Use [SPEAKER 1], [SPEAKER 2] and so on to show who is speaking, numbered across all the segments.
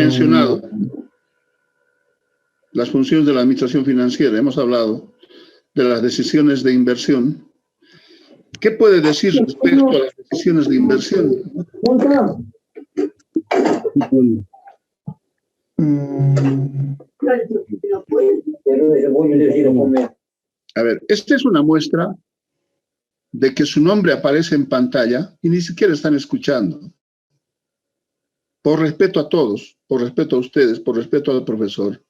[SPEAKER 1] mencionado las funciones de la administración financiera, hemos hablado de las decisiones de inversión. ¿Qué puede decir respecto a las decisiones de inversión? A ver, esta es una muestra de que su nombre aparece en pantalla y ni siquiera están escuchando. Por respeto a todos, por respeto a ustedes, por respeto al profesor,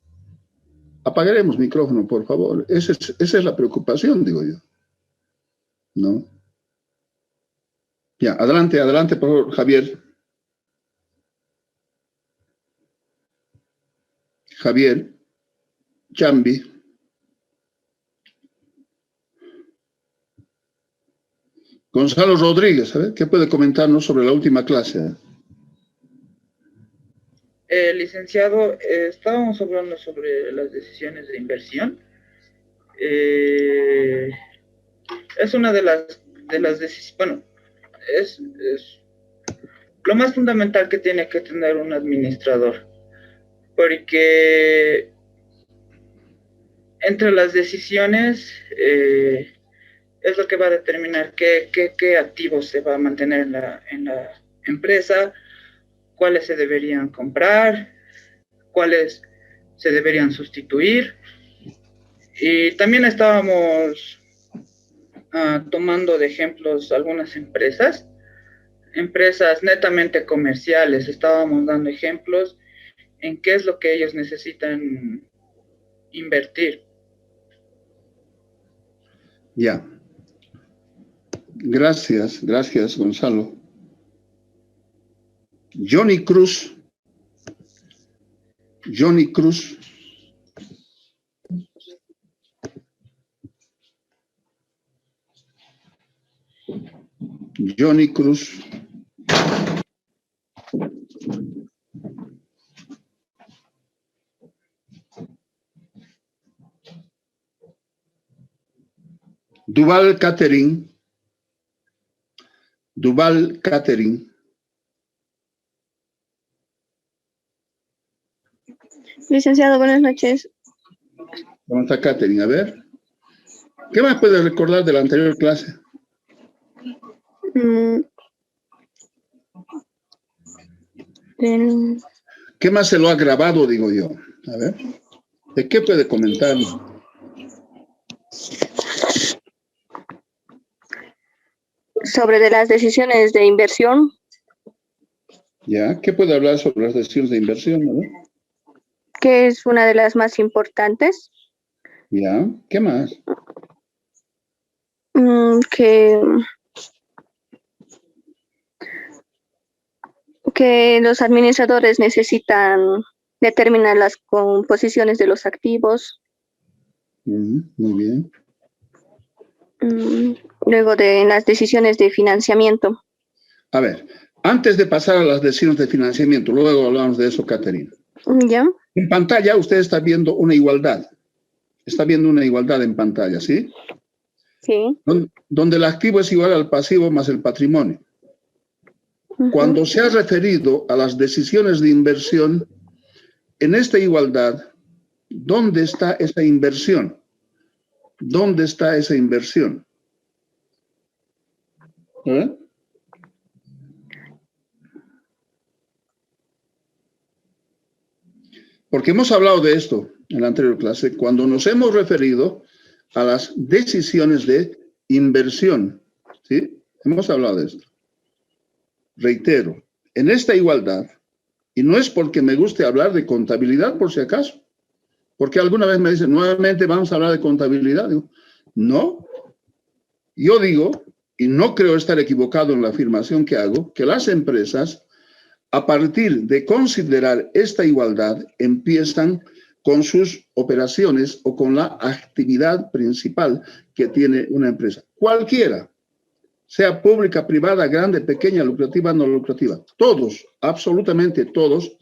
[SPEAKER 1] apagaremos micrófono, por favor. Esa es la preocupación, digo yo. ¿No? Ya, adelante, adelante, por favor, Javier. Javier, Chambi. Gonzalo Rodríguez, ¿sabe? ¿Qué puede comentarnos sobre la última clase?
[SPEAKER 2] Licenciado, estábamos hablando sobre las decisiones de inversión. Es una de las decisiones, bueno, es lo más fundamental que tiene que tener un administrador, porque entre las decisiones es lo que va a determinar qué activos se va a mantener en la empresa, cuáles se deberían comprar, cuáles se deberían sustituir. Y también estábamos tomando de ejemplos algunas empresas netamente comerciales. Estábamos dando ejemplos en qué es lo que ellos necesitan invertir.
[SPEAKER 1] Ya. Gracias, Gonzalo. Johnny Cruz. Johnny Cruz. Johnny Cruz. Duval Catherine. Duval Catherine.
[SPEAKER 3] Licenciado, buenas noches.
[SPEAKER 1] ¿Cómo está Catherine? A ver. ¿Qué más puede recordar de la anterior clase? ¿Qué más se lo ha grabado, digo yo? A ver. ¿De qué puede comentar?
[SPEAKER 3] Sobre de las decisiones de inversión.
[SPEAKER 1] Ya, ¿qué puede hablar sobre las decisiones de inversión? ¿No?
[SPEAKER 3] Que es una de las más importantes.
[SPEAKER 1] Ya, ¿qué más?
[SPEAKER 3] Que los administradores necesitan determinar las composiciones de los activos.
[SPEAKER 1] Muy bien.
[SPEAKER 3] Luego de las decisiones de financiamiento.
[SPEAKER 1] A ver, antes de pasar a las decisiones de financiamiento, luego hablamos de eso, Caterina.
[SPEAKER 3] ¿Ya?
[SPEAKER 1] En pantalla usted está viendo una igualdad. Está viendo una igualdad en pantalla, ¿sí?
[SPEAKER 3] Sí.
[SPEAKER 1] Donde el activo es igual al pasivo más el patrimonio. Cuando se ha referido a las decisiones de inversión, en esta igualdad, ¿dónde está esa inversión? ¿Dónde está esa inversión? ¿Eh? Porque hemos hablado de esto en la anterior clase, cuando nos hemos referido a las decisiones de inversión, ¿sí? Hemos hablado de esto. Reitero, en esta igualdad, y no es porque me guste hablar de contabilidad por si acaso, porque alguna vez me dicen, nuevamente vamos a hablar de contabilidad. Digo, no, yo digo, y no creo estar equivocado en la afirmación que hago, que las empresas, a partir de considerar esta igualdad, empiezan con sus operaciones o con la actividad principal que tiene una empresa. Cualquiera, sea pública, privada, grande, pequeña, lucrativa, no lucrativa. Todos, absolutamente todos,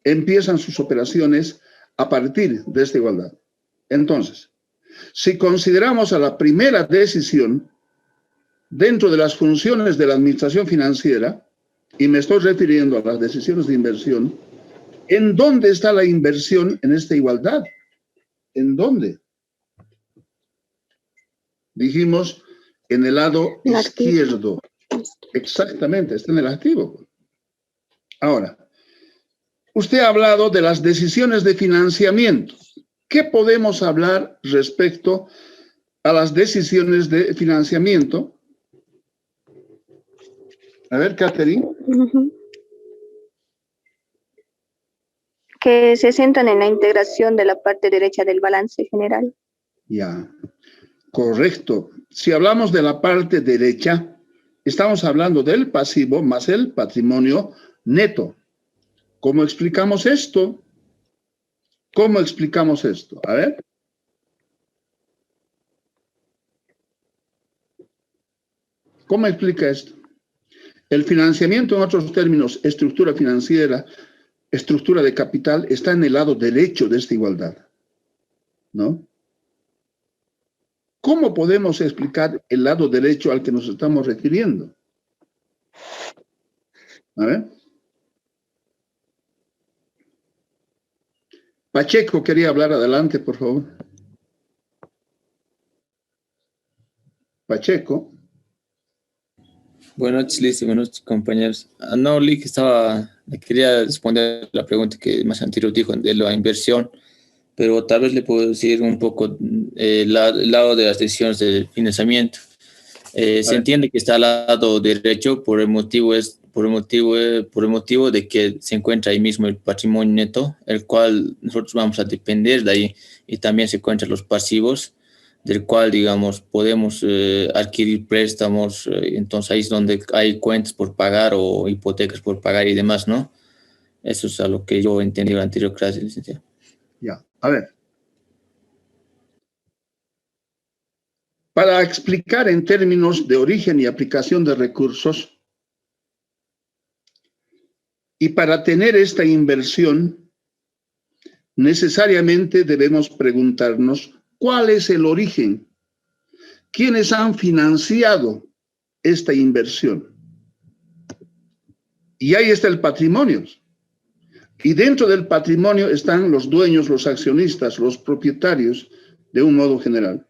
[SPEAKER 1] empiezan sus operaciones a partir de esta igualdad. Entonces, si consideramos a la primera decisión dentro de las funciones de la administración financiera, y me estoy refiriendo a las decisiones de inversión, ¿En dónde está la inversión en esta igualdad? ¿En dónde? Dijimos en el lado izquierdo. Exactamente, está en el activo. Ahora, usted ha hablado de las decisiones de financiamiento. ¿Qué podemos hablar respecto a las decisiones de financiamiento? A ver, Catherine.
[SPEAKER 3] Que se centran en la integración de la parte derecha del balance general.
[SPEAKER 1] Ya, correcto. Si hablamos de la parte derecha, estamos hablando del pasivo más el patrimonio neto. ¿Cómo explicamos esto? ¿Cómo explicamos esto? A ver. ¿Cómo explica esto? El financiamiento, en otros términos, estructura financiera, estructura de capital, está en el lado derecho de esta igualdad, ¿no? ¿Cómo podemos explicar el lado derecho al que nos estamos refiriendo? A ver. Pacheco quería hablar, adelante, por favor. Pacheco.
[SPEAKER 4] Buenas noches, Liz, y buenas noches, compañeros. No, Lick, le quería responder la pregunta que más anterior dijo de la inversión, pero tal vez le puedo decir un poco el lado de las decisiones de financiamiento. Se entiende que está al lado derecho por el motivo de que se encuentra ahí mismo el patrimonio neto, el cual nosotros vamos a depender de ahí, y también se encuentran los pasivos, del cual, digamos, podemos adquirir préstamos, entonces ahí es donde hay cuentas por pagar o hipotecas por pagar y demás, ¿no? Eso es a lo que yo entendí en la anterior clase, licenciado.
[SPEAKER 1] Ya, a ver. Para explicar en términos de origen y aplicación de recursos, y para tener esta inversión, necesariamente debemos preguntarnos ¿cuál es el origen? ¿Quiénes han financiado esta inversión? Y ahí está el patrimonio. Y dentro del patrimonio están los dueños, los accionistas, los propietarios, de un modo general.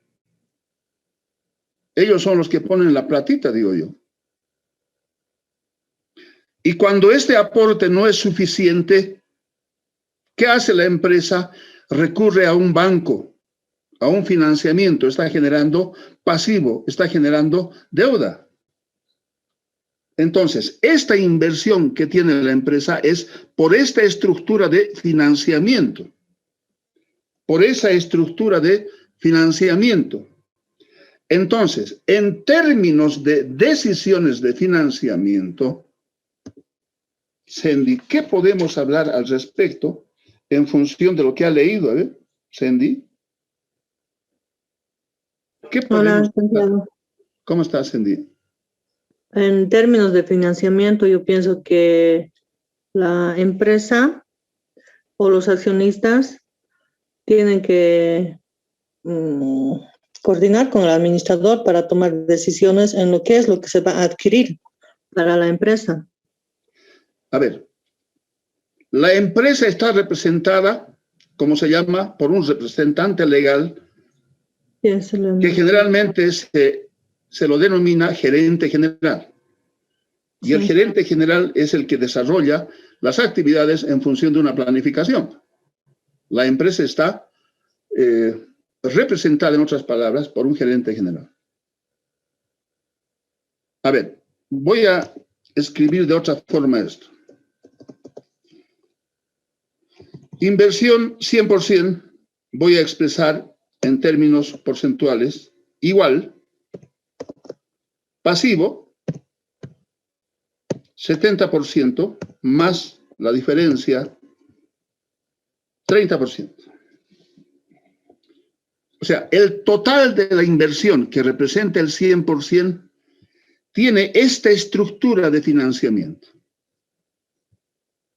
[SPEAKER 1] Ellos son los que ponen la platita, digo yo. Y cuando este aporte no es suficiente, ¿qué hace la empresa? Recurre a un banco, a un financiamiento, está generando pasivo, está generando deuda. Entonces, esta inversión que tiene la empresa es por esta estructura de financiamiento. Por esa estructura de financiamiento. Entonces, en términos de decisiones de financiamiento, Sandy, ¿qué podemos hablar al respecto en función de lo que ha leído? A ver, Sandy.
[SPEAKER 5] Hola, Santiago.
[SPEAKER 1] ¿Cómo estás, Sandy?
[SPEAKER 5] En términos de financiamiento, yo pienso que la empresa o los accionistas tienen que coordinar con el administrador para tomar decisiones en lo que se va a adquirir para la empresa.
[SPEAKER 1] A ver, la empresa está representada, como se llama, por un representante legal que generalmente se lo denomina gerente general. Y el gerente general es el que desarrolla las actividades en función de una planificación. La empresa está representada, en otras palabras, por un gerente general. A ver, voy a escribir de otra forma esto. Inversión 100%, voy a expresar en términos porcentuales, igual, pasivo, 70% más la diferencia, 30%. O sea, el total de la inversión que representa el 100% tiene esta estructura de financiamiento.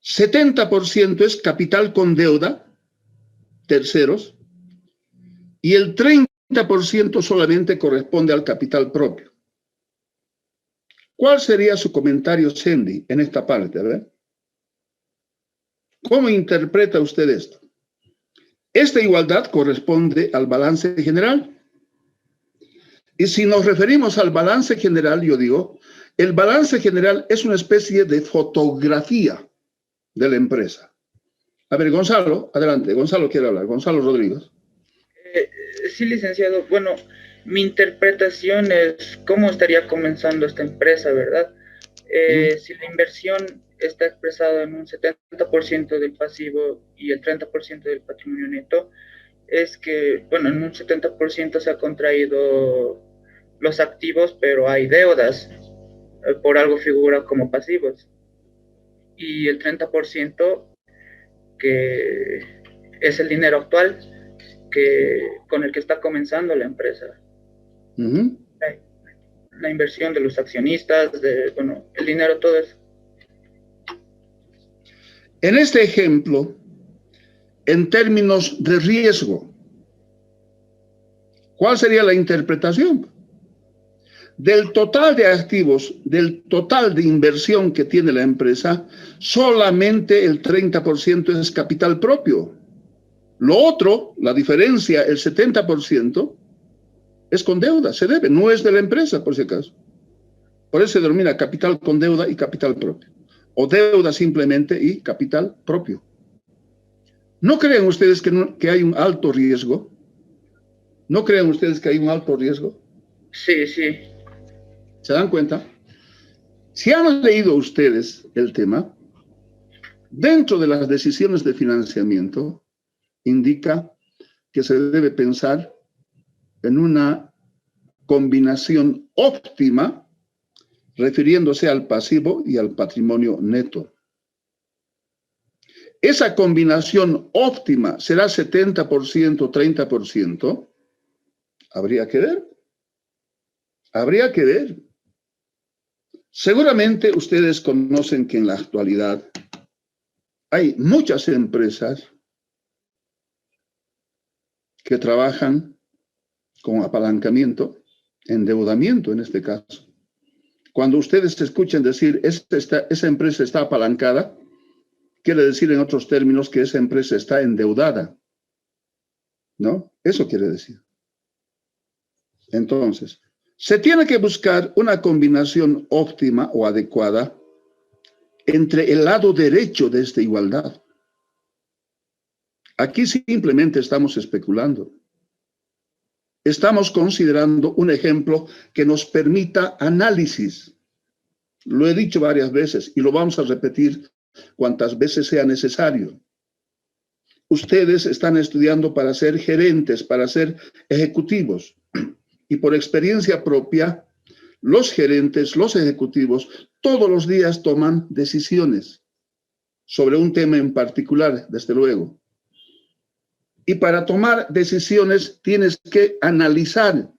[SPEAKER 1] 70% es capital con deuda, terceros, y el 30% solamente corresponde al capital propio. ¿Cuál sería su comentario, Sandy, en esta parte? A ver. ¿Cómo interpreta usted esto? Esta igualdad corresponde al balance general. Y si nos referimos al balance general, yo digo, el balance general es una especie de fotografía de la empresa. A ver, Gonzalo, adelante. Gonzalo quiere hablar. Gonzalo Rodríguez.
[SPEAKER 2] Sí, licenciado. Bueno, mi interpretación es cómo estaría comenzando esta empresa, ¿verdad? Si la inversión está expresada en un 70% del pasivo y el 30% del patrimonio neto, es que, bueno, en un 70% se ha contraído los activos, pero hay deudas, por algo figura como pasivos. Y el 30% que es el dinero actual con el que está comenzando la empresa. La inversión de los accionistas, bueno, el dinero, todo eso.
[SPEAKER 1] En este ejemplo, en términos de riesgo, ¿cuál sería la interpretación? Del total de activos, del total de inversión que tiene la empresa, solamente el 30% es capital propio. Lo otro, la diferencia, el 70%, es con deuda, se debe, no es de la empresa, por si acaso. Por eso se denomina capital con deuda y capital propio. O deuda simplemente y capital propio. ¿No creen ustedes que hay un alto riesgo? ¿No creen ustedes que hay un alto riesgo?
[SPEAKER 2] Sí, sí.
[SPEAKER 1] ¿Se dan cuenta? Si han leído ustedes el tema, dentro de las decisiones de financiamiento, indica que se debe pensar en una combinación óptima, refiriéndose al pasivo y al patrimonio neto. Esa combinación óptima será 70%, 30%. Habría que ver. Habría que ver. Seguramente ustedes conocen que en la actualidad hay muchas empresas que trabajan con apalancamiento, endeudamiento en este caso. Cuando ustedes escuchen decir esa empresa está apalancada, quiere decir en otros términos que esa empresa está endeudada, ¿no? Eso quiere decir. Entonces, se tiene que buscar una combinación óptima o adecuada entre el lado derecho de esta igualdad. Aquí simplemente estamos especulando. Estamos considerando un ejemplo que nos permita análisis. Lo he dicho varias veces y lo vamos a repetir cuantas veces sea necesario. Ustedes están estudiando para ser gerentes, para ser ejecutivos. Y por experiencia propia, los gerentes, los ejecutivos, todos los días toman decisiones sobre un tema en particular, desde luego. Y para tomar decisiones tienes que analizar.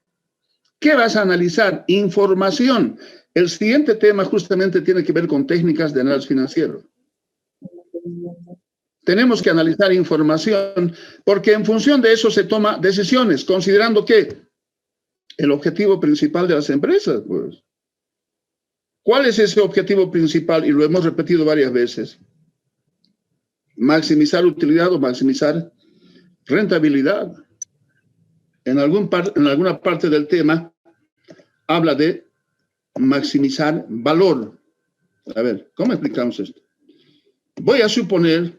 [SPEAKER 1] ¿Qué vas a analizar? Información. El siguiente tema justamente tiene que ver con técnicas de análisis financiero. Tenemos que analizar información porque en función de eso se toman decisiones, considerando que el objetivo principal de las empresas, pues. ¿Cuál es ese objetivo principal? Y lo hemos repetido varias veces. Maximizar utilidad o maximizar rentabilidad. En alguna parte del tema habla de maximizar valor. A ver, ¿cómo explicamos esto? Voy a suponer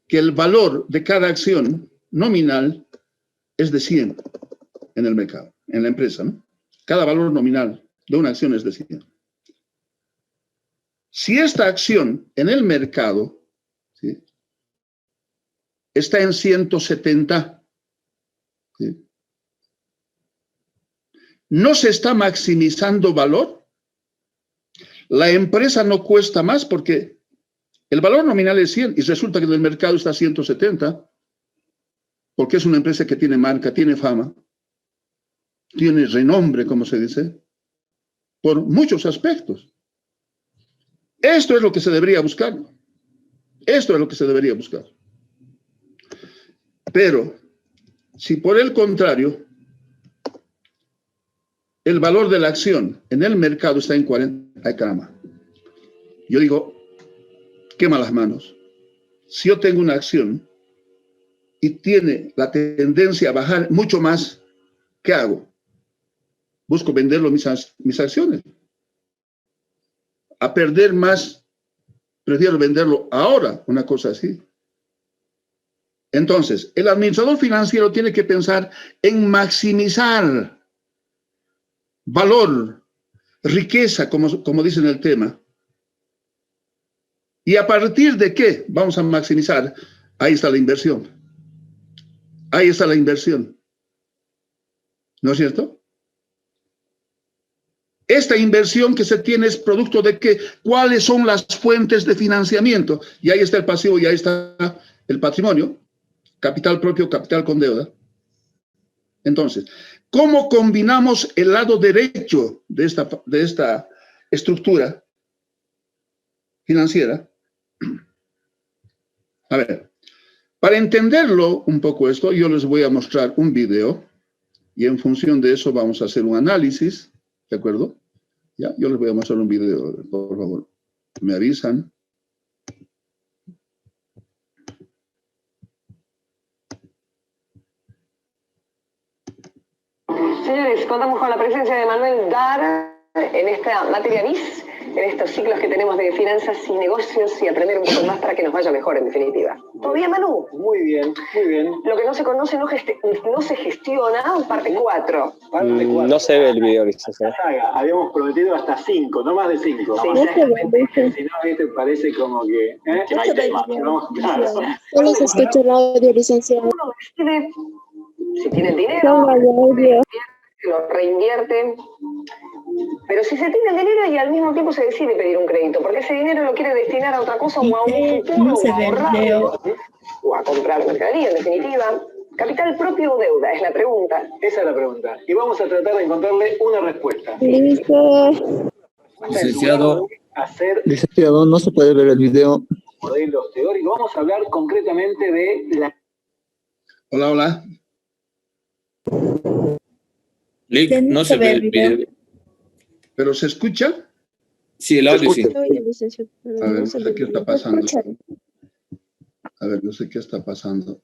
[SPEAKER 1] que el valor de cada acción nominal es de 100 en el mercado, en la empresa, ¿no? Cada valor nominal de una acción es de 100. Si esta acción en el mercado, ¿sí?, está en 170, ¿sí?, no se está maximizando valor, la empresa no cuesta más porque el valor nominal es 100 y resulta que en el mercado está 170, porque es una empresa que tiene marca, tiene fama, tiene renombre, como se dice, por muchos aspectos. Esto es lo que se debería buscar. Esto es lo que se debería buscar. Pero, si por el contrario, el valor de la acción en el mercado está en 40, ay caramba, yo digo, quema las manos. si yo tengo una acción y tiene la tendencia a bajar mucho más, ¿qué hago? Busco venderlo mis acciones. A perder más, prefiero venderlo ahora, una cosa así. Entonces, el administrador financiero tiene que pensar en maximizar valor, riqueza, como dice en el tema. ¿Y a partir de qué vamos a maximizar? Ahí está la inversión. Ahí está la inversión. ¿No es cierto? Esta inversión que se tiene es producto de qué, cuáles son las fuentes de financiamiento. Y ahí está el pasivo y ahí está el patrimonio. Capital propio, capital con deuda. Entonces, ¿cómo combinamos el lado derecho de esta estructura financiera? A ver, para entenderlo un poco esto, yo les voy a mostrar un video y en función de eso vamos a hacer un análisis, ¿de acuerdo? Ya, yo les voy a mostrar un video, por favor. Me avisan.
[SPEAKER 6] Señores, contamos con la presencia de Manuel Dar en esta materia BIS, en estos ciclos que tenemos de finanzas y negocios y aprender un poco más para que nos vaya mejor, en definitiva. ¿Todo bien, Manu?
[SPEAKER 7] Muy bien, muy bien.
[SPEAKER 6] Lo que no se conoce no se gestiona, parte 4.
[SPEAKER 7] Parte 4.
[SPEAKER 8] No se ve el video, licenciado.
[SPEAKER 7] Habíamos prometido hasta 5, no más de 5.
[SPEAKER 6] Sí,
[SPEAKER 7] exactamente. Si no, ¿viste? Parece como que no hay tema. Claro.
[SPEAKER 9] Solo se escucha el audio, licenciado.
[SPEAKER 6] Uno decide si tiene el dinero, lo reinvierte. Pero si se tiene el dinero y al mismo tiempo se decide pedir un crédito, porque ese dinero lo quiere destinar a otra cosa o a un futuro, o a ahorrarlo, o a comprar mercadería, en definitiva. ¿Capital propio o deuda? Es la pregunta.
[SPEAKER 7] Esa es la pregunta. Y vamos a tratar de encontrarle una respuesta.
[SPEAKER 9] Listo.
[SPEAKER 8] Licenciado.
[SPEAKER 10] Licenciado, no se puede ver el video.
[SPEAKER 7] Modelos teóricos. Vamos a hablar concretamente de la...
[SPEAKER 1] Hola, hola.
[SPEAKER 4] Lick, no se ve el video.
[SPEAKER 1] ¿Pero se escucha?
[SPEAKER 4] Sí, el audio sí.
[SPEAKER 1] A ver, no sé qué está pasando. A ver, no sé qué está pasando.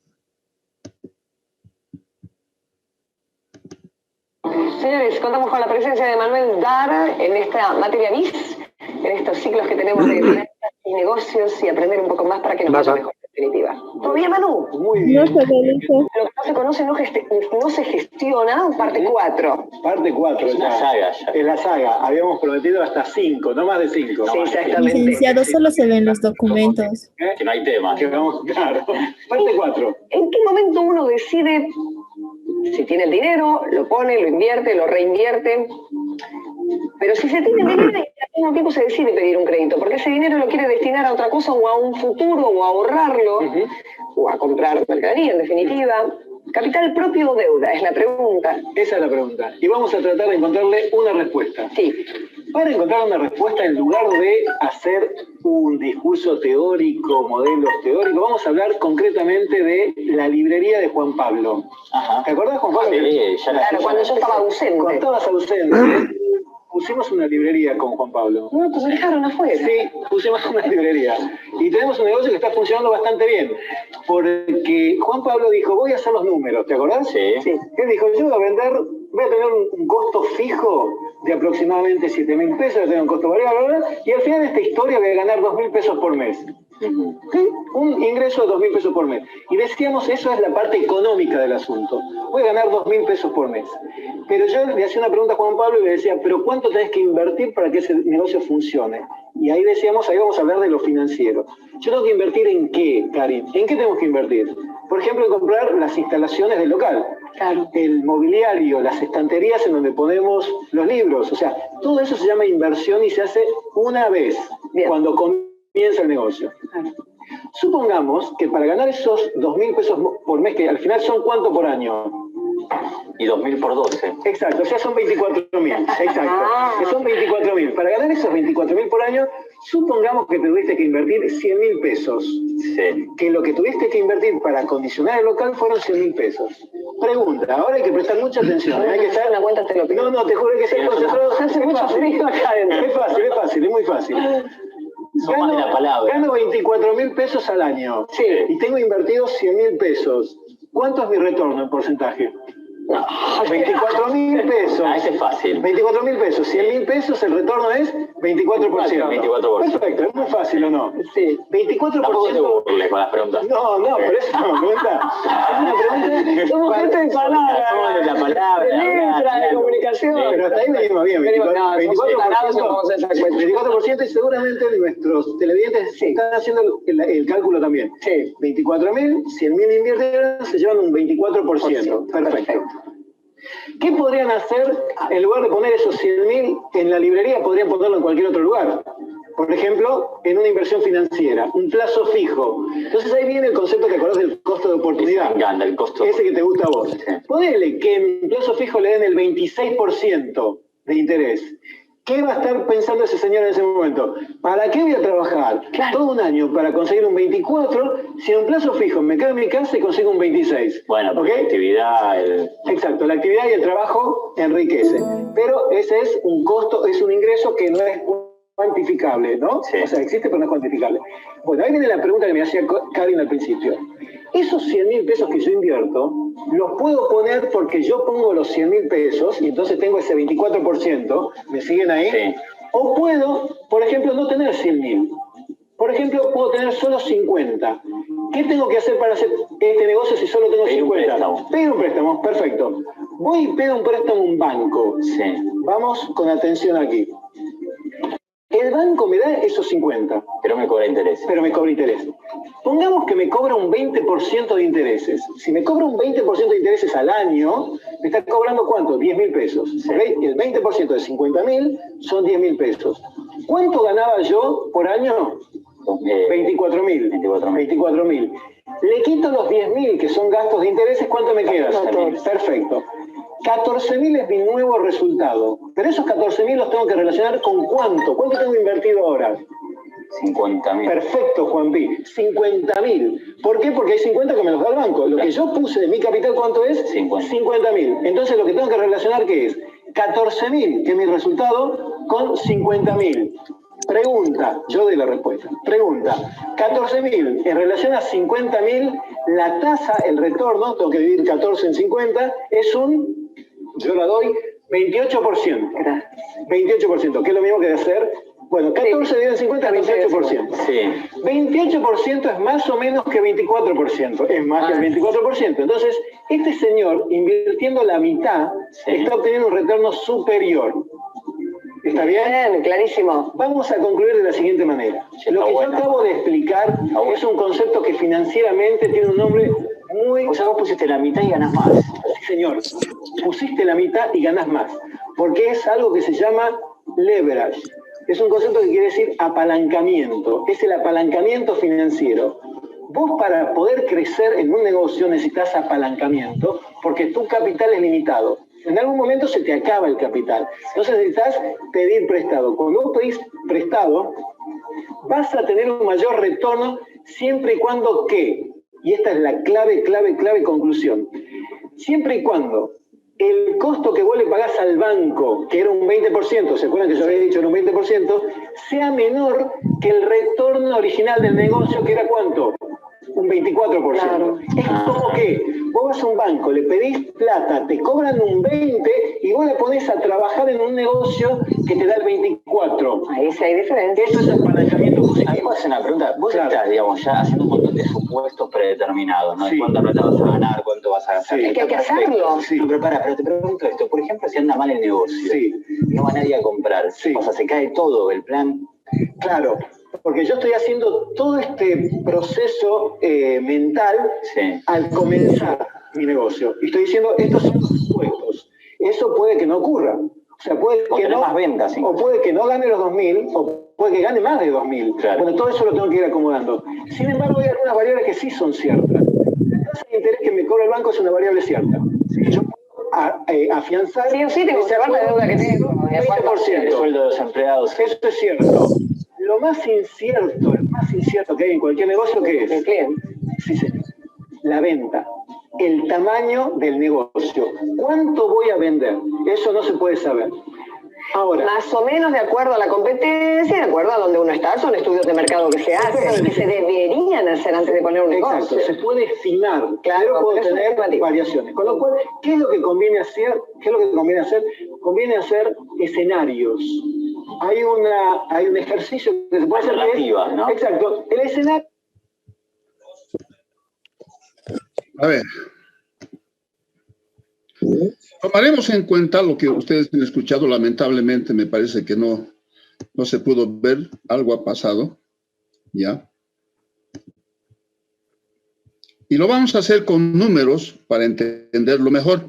[SPEAKER 6] Señores, contamos con la presencia de Manuel Dar en esta materia BIS, en estos ciclos que tenemos de finanzas y negocios y aprender un poco más para que nos vaya mejor, en definitiva. ¿Todo bien, Manu?
[SPEAKER 7] Muy bien.
[SPEAKER 6] Lo que no se conoce no se gestiona, parte 4.
[SPEAKER 7] Parte 4.
[SPEAKER 8] Es la saga ya.
[SPEAKER 7] Es la saga. Habíamos prometido hasta 5, no más de 5.
[SPEAKER 6] Sí, exactamente.
[SPEAKER 9] Licenciado, solo se ven los documentos.
[SPEAKER 8] Que no hay tema.
[SPEAKER 7] Que vamos, claro. Parte 4.
[SPEAKER 6] ¿En qué momento uno decide si tiene el dinero, lo pone, lo invierte, lo reinvierte? Pero si se tiene el dinero y al mismo tiempo se decide pedir un crédito, porque ese dinero lo quiere destinar a otra cosa o a un futuro o a ahorrarlo o a comprar mercadería, en definitiva. ¿Capital propio o deuda? Es la pregunta.
[SPEAKER 7] Esa es la pregunta. Y vamos a tratar de encontrarle una respuesta.
[SPEAKER 6] Sí.
[SPEAKER 7] Para encontrar una respuesta, en lugar de hacer un discurso teórico, modelos teóricos, vamos a hablar concretamente de la librería de Juan Pablo.
[SPEAKER 8] Ajá.
[SPEAKER 7] ¿Te acordás, Juan Pablo?
[SPEAKER 8] Sí, ya la
[SPEAKER 6] Claro, cuando yo estaba ausente.
[SPEAKER 7] Cuando estabas ausente, pusimos una librería con Juan Pablo.
[SPEAKER 6] No, pues me dejaron afuera.
[SPEAKER 7] Sí, pusimos una librería. Y tenemos un negocio que está funcionando bastante bien. Porque Juan Pablo dijo, voy a hacer los números, ¿te acordás?
[SPEAKER 8] Sí.
[SPEAKER 7] Él dijo, yo voy a tener un costo fijo de aproximadamente 7.000 pesos, voy a tener un costo variable, ¿verdad? Y al final de esta historia voy a ganar 2.000 pesos por mes. ¿Sí? Un ingreso de 2.000 pesos por mes. Y decíamos, eso es la parte económica del asunto. Voy a ganar 2.000 pesos por mes. Pero yo le hacía una pregunta a Juan Pablo y le decía, ¿pero cuánto tenés que invertir para que ese negocio funcione? Y ahí decíamos, ahí vamos a hablar de lo financiero. Yo tengo que invertir ¿en qué, Karin? ¿En qué tenemos que invertir? Por ejemplo, en comprar las instalaciones del local.
[SPEAKER 6] Claro.
[SPEAKER 7] El mobiliario, las estanterías en donde ponemos los libros. O sea, todo eso se llama inversión y se hace una vez, cuando comienza el negocio. Supongamos que para ganar esos 2.000 pesos por mes, que al final son ¿cuánto por año?
[SPEAKER 8] Y 2.000 por 12.
[SPEAKER 7] Exacto, o sea, son 24.000. Exacto, que son 24.000. Para ganar esos 24.000 por año, supongamos que tuviste que invertir 100.000 pesos.
[SPEAKER 8] Sí.
[SPEAKER 7] Que lo que tuviste que invertir para acondicionar el local fueron 100.000 pesos. Pregunta, ahora hay que prestar mucha atención. Hay que estar...
[SPEAKER 6] Una cuenta te lo pido.
[SPEAKER 7] No, te juro que ser concentrado.
[SPEAKER 6] Hace mucho frío acá adentro.
[SPEAKER 7] Es fácil, es muy fácil.
[SPEAKER 8] Son más de la palabra.
[SPEAKER 7] Gano 24.000 pesos al año.
[SPEAKER 6] Sí.
[SPEAKER 7] Y tengo invertidos 100.000 pesos. ¿Cuánto es mi retorno en porcentaje? 24.000 pesos.
[SPEAKER 8] Ah, ese es fácil.
[SPEAKER 7] 24.000 pesos. 100.000 pesos, el retorno es 24%.
[SPEAKER 8] 24%.
[SPEAKER 7] Perfecto, es muy fácil, ¿o no?
[SPEAKER 6] Sí.
[SPEAKER 7] 24%.
[SPEAKER 8] Tampoco te burles con las preguntas.
[SPEAKER 7] No, pero eso es una pregunta. Es una pregunta.
[SPEAKER 6] Somos gente de palabra.
[SPEAKER 8] Somos de la palabra.
[SPEAKER 6] De letra, de comunicación.
[SPEAKER 7] Pero hasta ahí venimos bien. 24% y seguramente nuestros televidentes están haciendo el cálculo también.
[SPEAKER 6] Sí.
[SPEAKER 7] 24.000, 100.000 invierten, se llevan un 24%. Perfecto. ¿Qué podrían hacer en lugar de poner esos 100.000 en la librería? Podrían ponerlo en cualquier otro lugar. Por ejemplo, en una inversión financiera, un plazo fijo. Entonces ahí viene el concepto que acordás del costo de oportunidad.
[SPEAKER 8] Me encanta el costo.
[SPEAKER 7] Ese que te gusta a vos. Ponele que en plazo fijo le den el 26% de interés. ¿Qué va a estar pensando ese señor en ese momento? ¿Para qué voy a trabajar todo un año para conseguir un 24 si en un plazo fijo me quedo en mi casa y consigo un 26?
[SPEAKER 8] Bueno, porque la actividad...
[SPEAKER 7] Exacto, la actividad y el trabajo enriquece. Pero ese es un costo, es un ingreso que no es cuantificable, ¿no?
[SPEAKER 8] Sí.
[SPEAKER 7] O sea, existe pero no es cuantificable. Bueno, ahí viene la pregunta que me hacía Karin al principio. Esos 100.000 pesos que yo invierto, los puedo poner porque yo pongo los 100.000 pesos y entonces tengo ese 24%, ¿me siguen ahí?
[SPEAKER 8] Sí.
[SPEAKER 7] O puedo, por ejemplo, no tener 100.000. Por ejemplo, puedo tener solo 50. ¿Qué tengo que hacer para hacer este negocio si solo tengo 50? Pedir un préstamo, perfecto. Voy y pido un préstamo a un banco.
[SPEAKER 8] Sí.
[SPEAKER 7] Vamos con atención aquí. El banco me da esos 50.
[SPEAKER 8] Pero me cobra interés.
[SPEAKER 7] Pero me cobra interés. Pongamos que me cobra un 20% de intereses. Si me cobra un 20% de intereses al año, me está cobrando ¿cuánto? 10.000 pesos. ¿Okay? El 20% de 50.000 son 10.000 pesos. ¿Cuánto ganaba yo por año? 24.000. 24.000. Le quito los 10.000 que son gastos de intereses, ¿cuánto me queda? Perfecto. 14.000 es mi nuevo resultado. Pero esos 14.000 los tengo que relacionar con ¿cuánto? ¿Cuánto tengo invertido ahora?
[SPEAKER 8] 50.000.
[SPEAKER 7] Perfecto, Juan Pi. 50.000. ¿Por qué? Porque hay 50 que me los da el banco. Lo que yo puse de mi capital, ¿cuánto es? 50.000. Entonces lo que tengo que relacionar, ¿qué es? 14.000, que es mi resultado, con 50.000. Pregunta, yo doy la respuesta. Pregunta, 14.000 en relación a 50.000, la tasa, el retorno, tengo que dividir 14 en 50, es un, yo la doy, 28%. 28%, que es lo mismo que de hacer, bueno, 14 dividido en 50 es 28%.
[SPEAKER 8] Sí.
[SPEAKER 7] 28% es más o menos que 24%, es más que el 24%. Entonces, este señor, invirtiendo la mitad, está obteniendo un retorno superior. ¿Está bien?
[SPEAKER 6] Bien, clarísimo.
[SPEAKER 7] Vamos a concluir de la siguiente manera. Lo que yo acabo de explicar es un concepto que financieramente tiene un nombre muy...
[SPEAKER 8] O sea, vos pusiste la mitad y ganás más.
[SPEAKER 7] Sí, señor. Pusiste la mitad y ganás más. Porque es algo que se llama leverage. Es un concepto que quiere decir apalancamiento. Es el apalancamiento financiero. Vos para poder crecer en un negocio necesitas apalancamiento porque tu capital es limitado. En algún momento se te acaba el capital. Entonces necesitas pedir prestado. Cuando vos pedís prestado, vas a tener un mayor retorno siempre y cuando que, y esta es la clave conclusión, siempre y cuando el costo que vos le pagás al banco, que era un 20%, ¿se acuerdan que yo había dicho era un 20%? Sea menor que el retorno original del negocio, que era ¿cuánto? Un 24%. Claro. Es como que vos vas a un banco, le pedís plata, te cobran un 20% y vos la ponés a trabajar en un negocio que te da el 24%.
[SPEAKER 6] Ahí sí hay diferencia.
[SPEAKER 7] Eso es apalancamiento positivo.
[SPEAKER 8] A mí puedo hacer una pregunta. Vos estás, digamos, ya haciendo un montón de supuestos predeterminados, ¿no? Sí. ¿Cuánta plata vas a ganar? ¿Cuánto vas a gastar?
[SPEAKER 6] Sí. Es que hay que hacerlo.
[SPEAKER 8] Sí. No, pero te pregunto esto. Por ejemplo, si anda mal el negocio, no va nadie a comprar, o sea, se cae todo el plan.
[SPEAKER 7] Claro. Porque yo estoy haciendo todo este proceso mental al comenzar mi negocio. Y estoy diciendo, estos son los supuestos. Eso puede que no ocurra. O sea, puede que no,
[SPEAKER 8] más ventas,
[SPEAKER 7] o puede que no gane los 2.000, o puede que gane más de 2.000. Claro. Bueno, todo eso lo tengo que ir acomodando. Sin embargo, hay algunas variables que sí son ciertas. La tasa de interés que me cobra el banco es una variable cierta. Yo puedo afianzar...
[SPEAKER 6] Sí o sí, tengo que observar la deuda que tengo.
[SPEAKER 7] 20%.
[SPEAKER 8] El sueldo de los empleados.
[SPEAKER 7] Eso es cierto. Lo más incierto que hay en cualquier negocio, ¿qué es?
[SPEAKER 6] El cliente.
[SPEAKER 7] Sí, señor. La venta. El tamaño del negocio. ¿Cuánto voy a vender? Eso no se puede saber. Ahora,
[SPEAKER 6] más o menos de acuerdo a la competencia, de acuerdo a donde uno está, son estudios de mercado que se hacen, que se deberían hacer antes de poner un negocio.
[SPEAKER 7] exacto, se puede estimar,
[SPEAKER 6] Claro,
[SPEAKER 7] pero puede
[SPEAKER 6] pero es
[SPEAKER 7] tener
[SPEAKER 6] estimativo.
[SPEAKER 7] variaciones. Con lo cual, ¿qué es lo que conviene hacer? Conviene hacer escenarios. Hay un ejercicio que se puede hacer.
[SPEAKER 8] Alternativas, ¿no?
[SPEAKER 7] Exacto. El escenario.
[SPEAKER 1] A ver. Tomaremos en cuenta lo que ustedes han escuchado. Lamentablemente me parece que no se pudo ver. Algo ha pasado. ¿Ya? Y lo vamos a hacer con números para entenderlo mejor.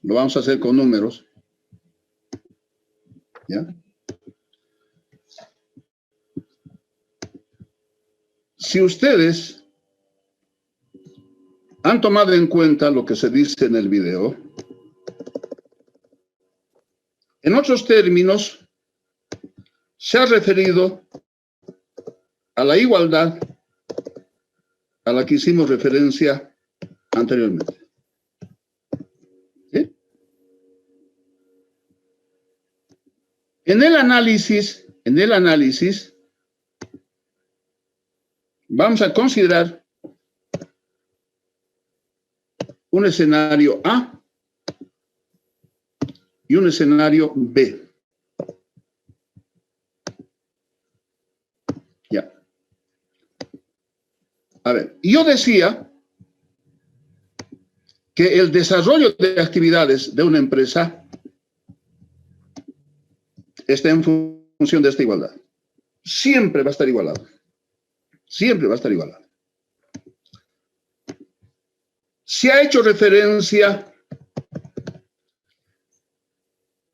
[SPEAKER 1] Lo vamos a hacer con números. ¿Ya? Si ustedes han tomado en cuenta lo que se dice en el video, en otros términos, se ha referido a la igualdad a la que hicimos referencia anteriormente. ¿Sí? En el análisis, vamos a considerar un escenario A y un escenario B. Ya. A ver, yo decía que el desarrollo de actividades de una empresa está en función de esta igualdad. Siempre va a estar igualado. Siempre va a estar igualado. Se ha hecho referencia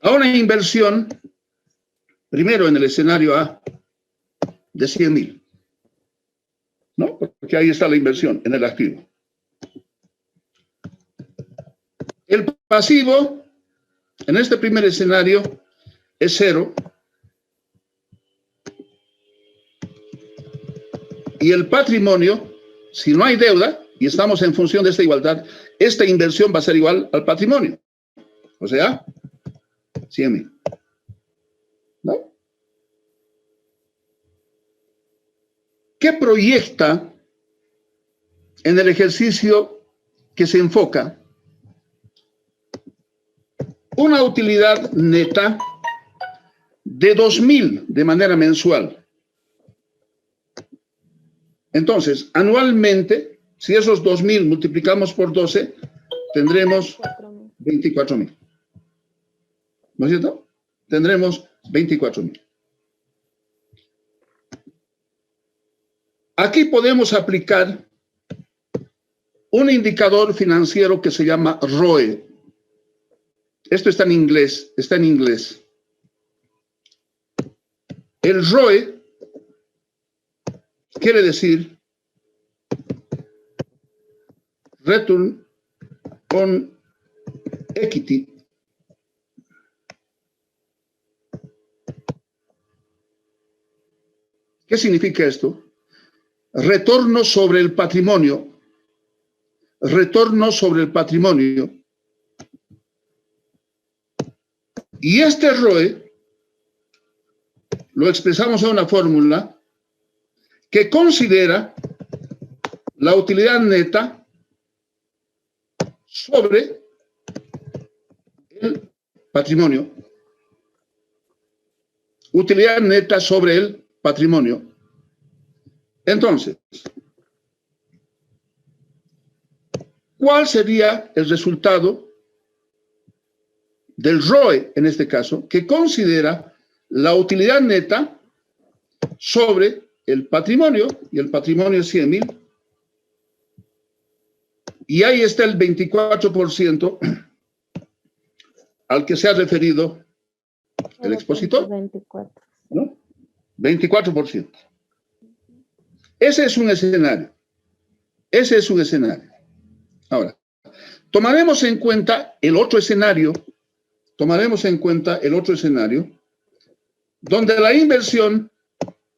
[SPEAKER 1] a una inversión, primero en el escenario A, de 100.000. ¿No? Porque ahí está la inversión en el activo. El pasivo, en este primer escenario, es 0. Y el patrimonio, si no hay deuda, y estamos en función de esta igualdad, esta inversión va a ser igual al patrimonio. O sea, 100.000. ¿No? ¿Qué proyecta en el ejercicio que se enfoca? Una utilidad neta de 2.000 de manera mensual. Entonces, anualmente, si esos 2.000 multiplicamos por 12, tendremos 24.000. ¿No es cierto? Tendremos 24.000. Aquí podemos aplicar un indicador financiero que se llama ROE. Esto está en inglés, El ROE quiere decir Return on Equity. ¿Qué significa esto? Retorno sobre el patrimonio. Retorno sobre el patrimonio. Y este ROE lo expresamos en una fórmula que considera la utilidad neta sobre el patrimonio. Utilidad neta sobre el patrimonio. Entonces, ¿cuál sería el resultado del ROE, en este caso, que considera la utilidad neta sobre el patrimonio, y el patrimonio es 100.000, y ahí está el 24% al que se ha referido el expositor,
[SPEAKER 9] 24.
[SPEAKER 1] ¿no? 24%. Ese es un escenario. Ese es un escenario. Ahora, tomaremos en cuenta el otro escenario, donde la inversión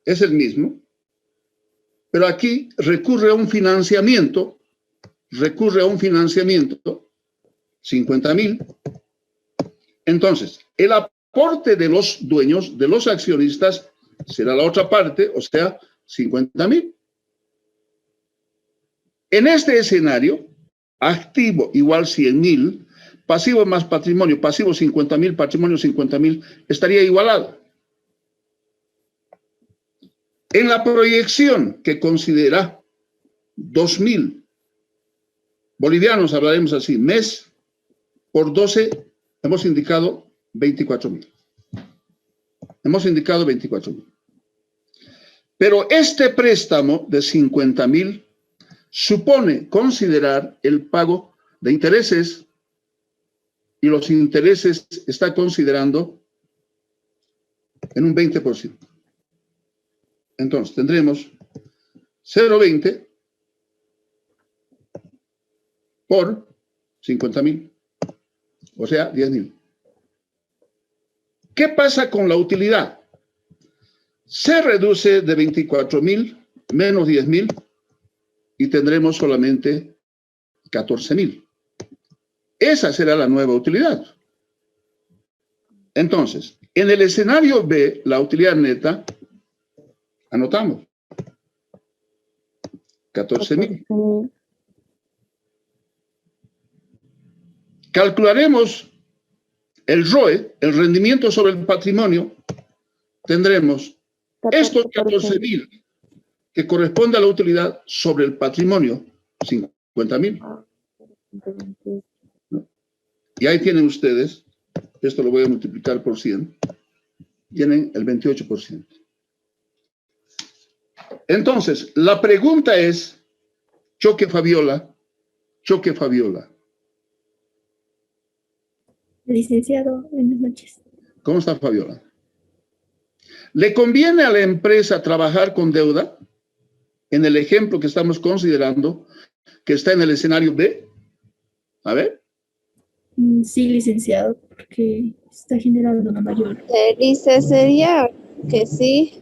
[SPEAKER 1] es el mismo, pero aquí recurre a un financiamiento, 50.000. Entonces, el aporte de los dueños, de los accionistas, será la otra parte, o sea, 50.000. En este escenario, activo igual 100.000, pasivo más patrimonio, pasivo 50.000, patrimonio 50.000, estaría igualado. En la proyección que considera 2.000 bolivianos, hablaremos así, mes por 12, hemos indicado 24.000. Hemos indicado 24.000. Pero este préstamo de 50.000 supone considerar el pago de intereses, y los intereses está considerando en un 20%. Entonces tendremos 0,20 por 50.000, o sea, 10.000. ¿Qué pasa con la utilidad? Se reduce de 24.000 menos 10.000 y tendremos solamente 14.000. Esa será la nueva utilidad. Entonces, en el escenario B, la utilidad neta, anotamos 14.000. Calcularemos el ROE, el rendimiento sobre el patrimonio. Tendremos estos 14.000 que corresponde a la utilidad sobre el patrimonio, 50.000. Y ahí tienen ustedes, esto lo voy a multiplicar por 100, tienen el 28%. Entonces, la pregunta es, Choque Fabiola.
[SPEAKER 9] Licenciado, buenas noches.
[SPEAKER 1] ¿Cómo está Fabiola? ¿Le conviene a la empresa trabajar con deuda? En el ejemplo que estamos considerando, que está en el escenario B. A ver.
[SPEAKER 9] Sí, licenciado, porque está generando una mayor.
[SPEAKER 11] Dice, sería que sí,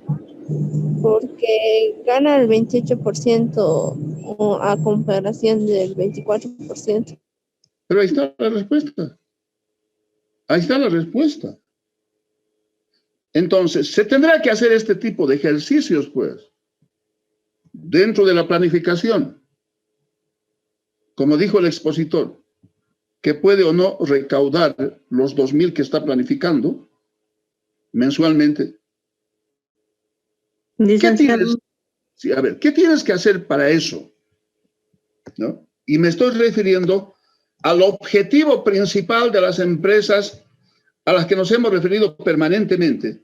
[SPEAKER 11] porque gana el 28% a comparación del 24%.
[SPEAKER 1] Pero ahí está la respuesta. Ahí está la respuesta. Entonces, se tendrá que hacer este tipo de ejercicios, pues, dentro de la planificación. Como dijo el expositor, que puede o no recaudar los 2.000 que está planificando mensualmente. ¿Qué tienes? Sí, a ver, ¿qué tienes que hacer para eso? ¿No? Y me estoy refiriendo al objetivo principal de las empresas a las que nos hemos referido permanentemente.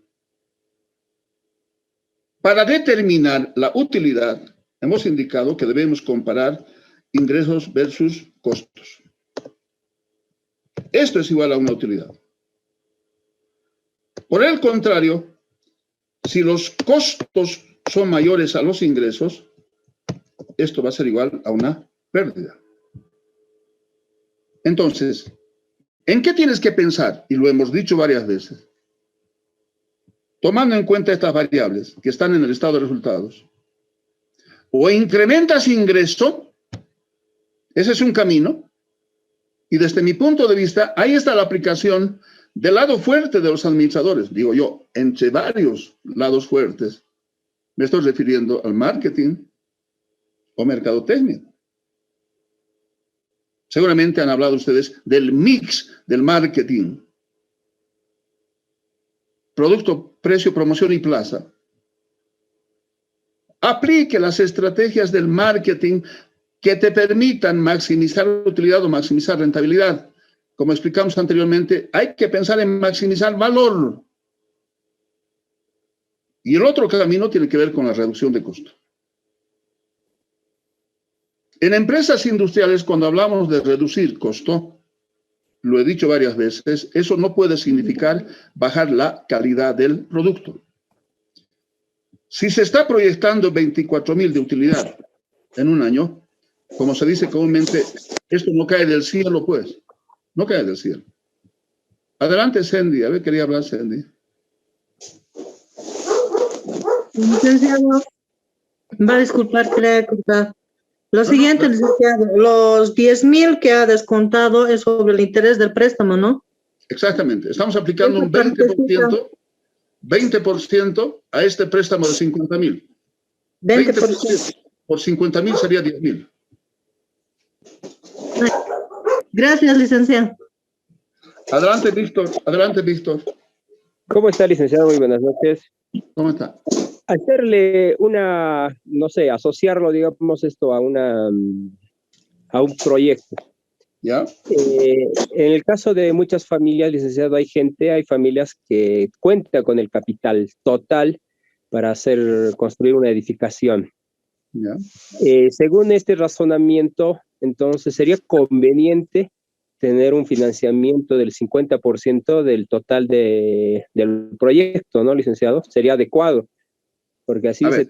[SPEAKER 1] Para determinar la utilidad, hemos indicado que debemos comparar ingresos versus costos. Esto es igual a una utilidad. Por el contrario, si los costos son mayores a los ingresos, esto va a ser igual a una pérdida. Entonces, ¿en qué tienes que pensar? Y lo hemos dicho varias veces. Tomando en cuenta estas variables que están en el estado de resultados. O incrementas ingreso, ese es un camino, y desde mi punto de vista, ahí está la aplicación del lado fuerte de los administradores. Digo yo, entre varios lados fuertes, me estoy refiriendo al marketing o mercadotecnia. Seguramente han hablado ustedes del mix del marketing. Producto, precio, promoción y plaza. Aplique las estrategias del marketing que te permitan maximizar utilidad o maximizar rentabilidad. Como explicamos anteriormente, hay que pensar en maximizar valor. Y el otro camino tiene que ver con la reducción de costo. En empresas industriales, cuando hablamos de reducir costo, lo he dicho varias veces, eso no puede significar bajar la calidad del producto. Si se está proyectando 24.000 de utilidad en un año, como se dice comúnmente, esto no cae del cielo, pues. No cae del cielo. Adelante, Sandy. A ver, quería hablar, Sandy.
[SPEAKER 5] Licenciado, va a disculpar que le haya cortado. Lo siguiente, licenciado, los 10.000 que ha descontado es sobre el interés del préstamo, ¿no?
[SPEAKER 1] Exactamente. Estamos aplicando un 20% a este préstamo de 50.000. 20% por 50.000 sería 10.000.
[SPEAKER 5] Gracias, licenciado.
[SPEAKER 1] Adelante, Víctor. Adelante, Víctor.
[SPEAKER 12] ¿Cómo está, licenciado? Muy buenas noches.
[SPEAKER 1] ¿Cómo está?
[SPEAKER 12] Hacerle una, no sé, asociarlo, digamos, esto a un proyecto.
[SPEAKER 1] ¿Ya?
[SPEAKER 12] En el caso de muchas familias, licenciado, hay familias que cuentan con el capital total para construir una edificación.
[SPEAKER 1] ¿Ya?
[SPEAKER 12] Según este razonamiento, entonces sería conveniente tener un financiamiento del 50% del total del proyecto, ¿no, licenciado? Sería adecuado, porque así se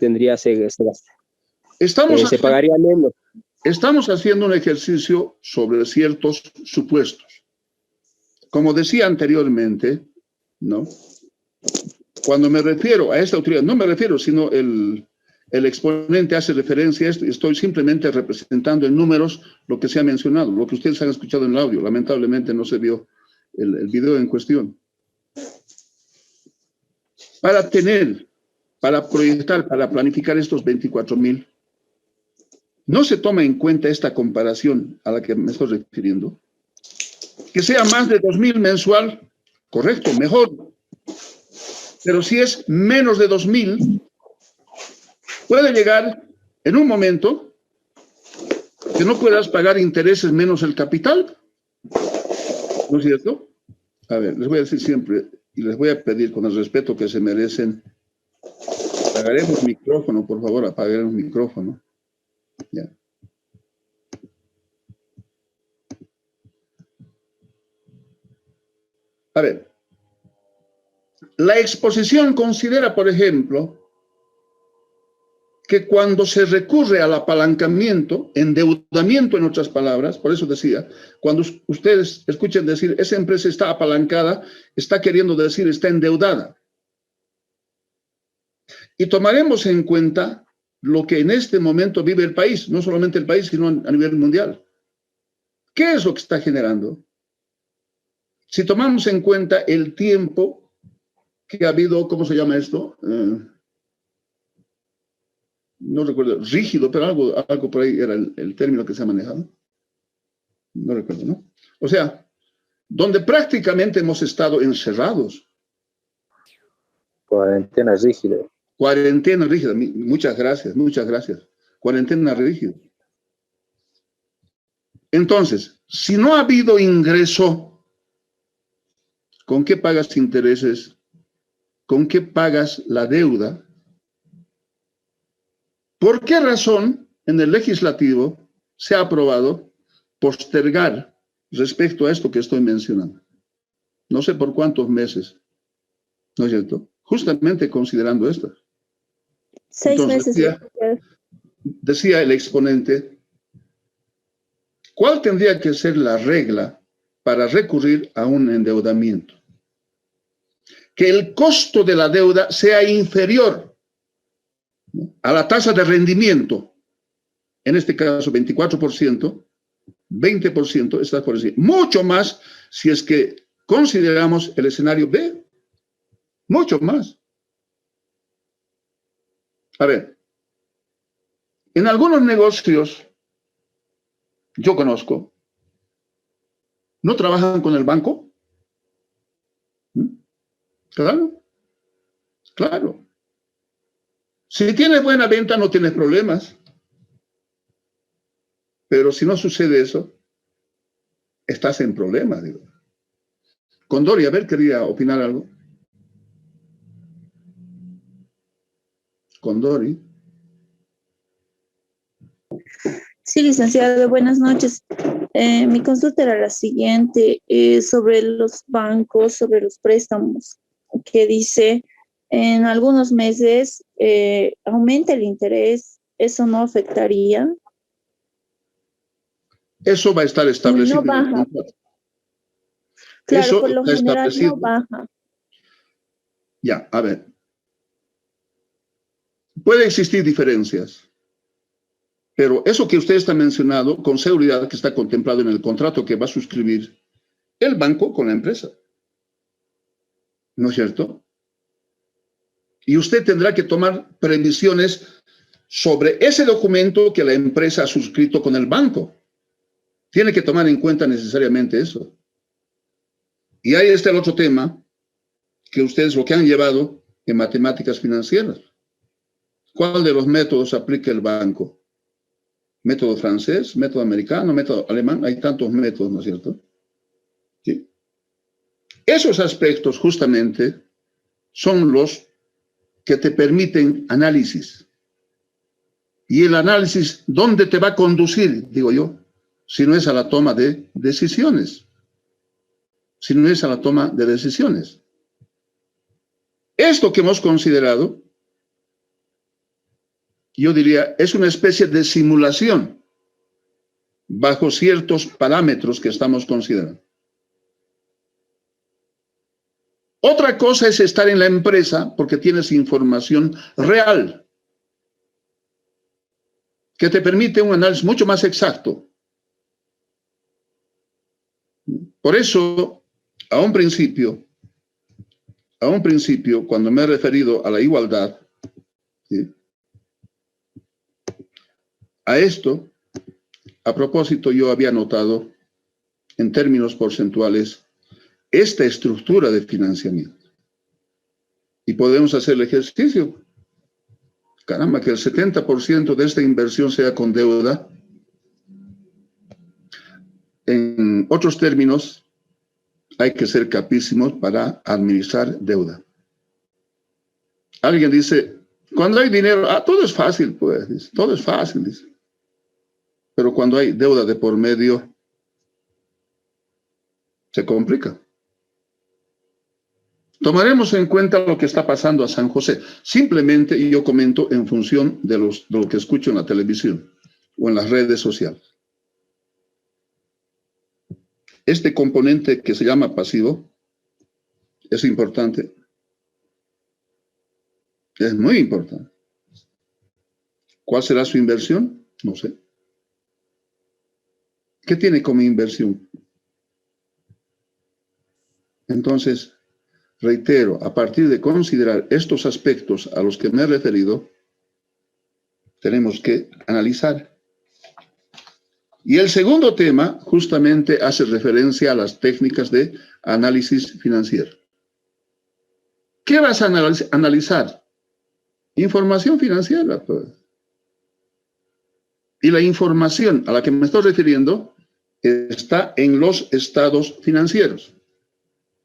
[SPEAKER 12] pagaría menos.
[SPEAKER 1] Estamos haciendo un ejercicio sobre ciertos supuestos. Como decía anteriormente, ¿no? Cuando me refiero a esta autoridad, no me refiero, sino el exponente hace referencia a esto, y estoy simplemente representando en números lo que se ha mencionado, lo que ustedes han escuchado en el audio. Lamentablemente no se vio el video en cuestión. Para proyectar, para planificar estos 24.000, no se toma en cuenta esta comparación a la que me estoy refiriendo. Que sea más de 2.000 mensual, correcto, mejor. Pero si es menos de 2.000, puede llegar en un momento que no puedas pagar intereses menos el capital. ¿No es cierto? A ver, les voy a decir siempre, y les voy a pedir con el respeto que se merecen, apagaremos micrófono, por favor, apagaremos micrófono. Ya. A ver, la exposición considera, por ejemplo, que cuando se recurre al apalancamiento, endeudamiento en otras palabras, por eso decía, cuando ustedes escuchen decir, esa empresa está apalancada, está queriendo decir, está endeudada. Y tomaremos en cuenta lo que en este momento vive el país, no solamente el país, sino a nivel mundial. ¿Qué es lo que está generando? Si tomamos en cuenta el tiempo que ha habido, ¿cómo se llama esto? No recuerdo, rígido, pero algo por ahí era el término que se ha manejado. No recuerdo, ¿no? O sea, donde prácticamente hemos estado encerrados.
[SPEAKER 12] Cuarentena rígida.
[SPEAKER 1] Cuarentena rígida, muchas gracias, muchas gracias. Cuarentena rígida. Entonces, si no ha habido ingreso, ¿con qué pagas intereses? ¿Con qué pagas la deuda? ¿Por qué razón en el legislativo se ha aprobado postergar respecto a esto que estoy mencionando? No sé por cuántos meses, ¿no es cierto? Justamente considerando esto.
[SPEAKER 11] 6 meses.
[SPEAKER 1] Decía el exponente, ¿cuál tendría que ser la regla para recurrir a un endeudamiento? Que el costo de la deuda sea inferior a la tasa de rendimiento, en este caso 24%, 20% está por decir, mucho más si es que consideramos el escenario B, mucho más. A ver, en algunos negocios, yo conozco, ¿no trabajan con el banco? Claro, claro. Si tienes buena venta, no tienes problemas. Pero si no sucede eso, estás en problemas, digo. Condori, a ver, quería opinar algo. Condori.
[SPEAKER 9] Sí, licenciado, buenas noches. Mi consulta era la siguiente, sobre los bancos, sobre los préstamos, que dice, en algunos meses aumenta el interés, ¿eso no afectaría?
[SPEAKER 1] Eso va a estar establecido.
[SPEAKER 9] No baja. Claro, eso por lo general no baja.
[SPEAKER 1] Ya, a ver. Puede existir diferencias, pero eso que usted está mencionando, con seguridad que está contemplado en el contrato que va a suscribir el banco con la empresa. ¿no es cierto? Y usted tendrá que tomar previsiones sobre ese documento que la empresa ha suscrito con el banco. Tiene que tomar en cuenta necesariamente eso. Y ahí está el otro tema, que ustedes lo que han llevado en matemáticas financieras. ¿Cuál de los métodos aplica el banco? ¿Método francés, método americano, método alemán? Hay tantos métodos, ¿no es cierto? ¿Sí? Esos aspectos justamente son los que te permiten análisis. Y el análisis, ¿dónde te va a conducir, digo yo? Si no es a la toma de decisiones. Si no es a la toma de decisiones. Esto que hemos considerado, yo diría, es una especie de simulación bajo ciertos parámetros que estamos considerando. Otra cosa es estar en la empresa porque tienes información real que te permite un análisis mucho más exacto. Por eso, a un principio, cuando me he referido a la igualdad, ¿sí?, a esto, a propósito, yo había notado en términos porcentuales esta estructura de financiamiento. Y podemos hacer el ejercicio. Caramba, que el 70% de esta inversión sea con deuda. En otros términos, hay que ser capísimos para administrar deuda. Alguien dice, cuando hay dinero, todo es fácil, pues, dice, todo es fácil, dice. Pero cuando hay deuda de por medio, se complica. Tomaremos en cuenta lo que está pasando a San José. Simplemente yo comento en función de lo que escucho en la televisión o en las redes sociales. Este componente que se llama pasivo es importante. Es muy importante. ¿Cuál será su inversión? No sé. ¿Qué tiene como inversión? Entonces, reitero, a partir de considerar estos aspectos a los que me he referido, tenemos que analizar. Y el segundo tema justamente hace referencia a las técnicas de análisis financiero. ¿Qué vas a analizar? Información financiera, pues. Y la información a la que me estoy refiriendo está en los estados financieros.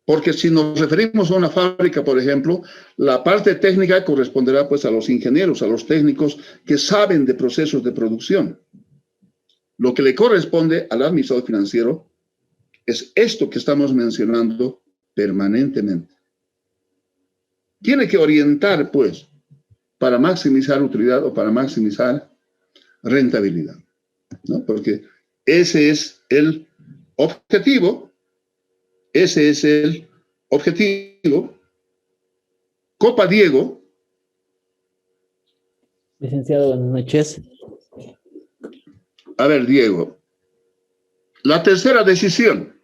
[SPEAKER 1] Porque si nos referimos a una fábrica, por ejemplo, la parte técnica corresponderá pues a los ingenieros, a los técnicos que saben de procesos de producción. Lo que le corresponde al administrador financiero es esto que estamos mencionando permanentemente. Tiene que orientar, pues, para maximizar utilidad o para maximizar rentabilidad, ¿no? Porque ese es el objetivo. Ese es el objetivo. Copa Diego.
[SPEAKER 13] Licenciado, buenas noches.
[SPEAKER 1] A ver, Diego. La tercera decisión.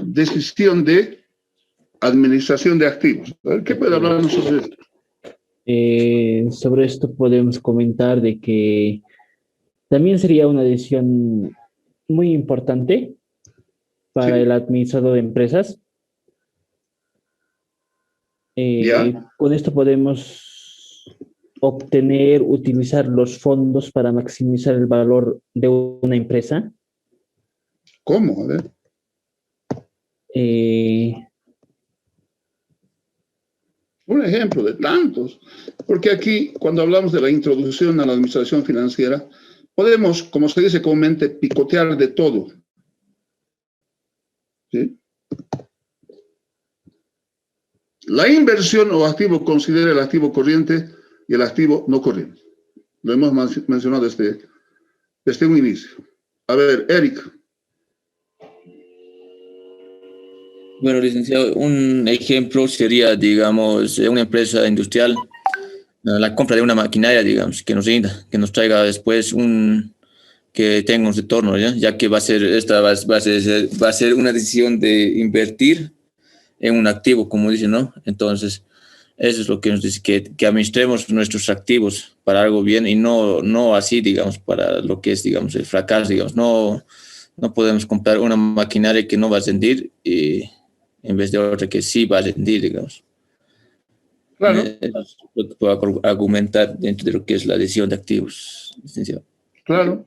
[SPEAKER 1] Decisión de administración de activos. A ver, ¿qué puede hablarnos sobre esto?
[SPEAKER 13] Sobre esto podemos comentar de que también sería una decisión muy importante para el administrador de empresas. Con esto podemos utilizar los fondos para maximizar el valor de una empresa.
[SPEAKER 1] ¿Cómo? A ver. Un ejemplo de tantos. Porque aquí, cuando hablamos de la introducción a la administración financiera, podemos, como se dice comúnmente, picotear de todo. ¿Sí? La inversión o activo considera el activo corriente y el activo no corriente. Lo hemos mencionado desde un inicio. A ver, Eric.
[SPEAKER 4] Bueno, licenciado, un ejemplo sería, digamos, una empresa industrial, la compra de una maquinaria, digamos, que nos rinda, que nos traiga después que tenga un retorno, ya que va a ser una decisión de invertir en un activo, como dicen, ¿no? Entonces, eso es lo que nos dice, que administremos nuestros activos para algo bien y no así, digamos, para lo que es, digamos, el fracaso, digamos. No podemos comprar una maquinaria que no va a rendir y en vez de otra que sí va a rendir, digamos.
[SPEAKER 1] Claro.
[SPEAKER 4] Eso es lo que puedo argumentar dentro de lo que es la decisión de activos, licenciado.
[SPEAKER 1] Claro.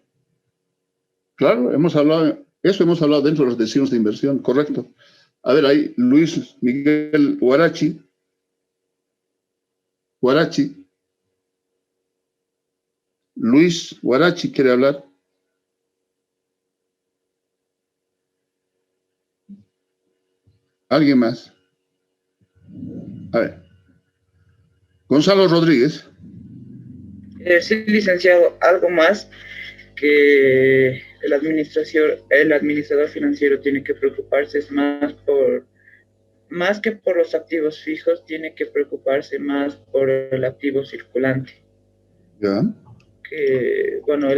[SPEAKER 1] Claro, hemos hablado dentro de las decisiones de inversión, correcto. A ver, ahí Luis Miguel Huarachi. Luis Huarachi quiere hablar. ¿Alguien más? A ver. Gonzalo Rodríguez.
[SPEAKER 2] Sí, licenciado, algo más que el administrador financiero tiene que preocuparse es más que por los activos fijos, tiene que preocuparse más por el activo circulante.
[SPEAKER 1] Ya.
[SPEAKER 2] Que, bueno,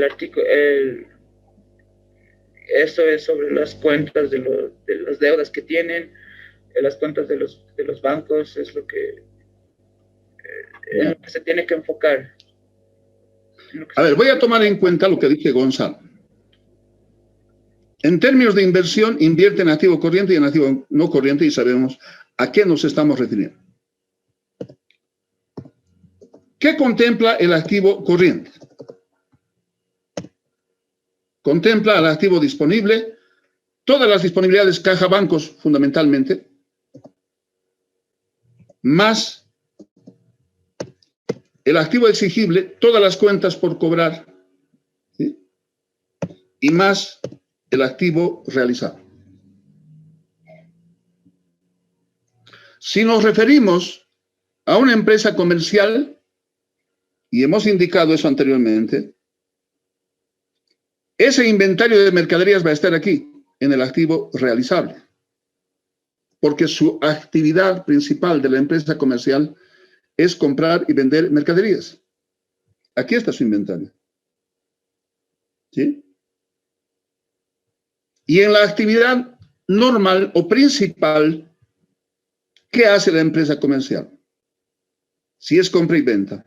[SPEAKER 2] eso es sobre las cuentas de las deudas que tienen, las cuentas de los bancos, es lo que se tiene que enfocar.
[SPEAKER 1] A ver, voy a tomar en cuenta lo que dice Gonzalo. En términos de inversión, invierte en activo corriente y en activo no corriente y sabemos a qué nos estamos refiriendo. ¿Qué contempla el activo corriente? Contempla el activo disponible, todas las disponibilidades caja bancos fundamentalmente, más el activo exigible, todas las cuentas por cobrar, ¿sí? Y más el activo realizado. Si nos referimos a una empresa comercial, y hemos indicado eso anteriormente, ese inventario de mercaderías va a estar aquí, en el activo realizable, porque su actividad principal de la empresa comercial es comprar y vender mercaderías. Aquí está su inventario. ¿Sí? Y en la actividad normal o principal, ¿qué hace la empresa comercial? Si es compra y venta.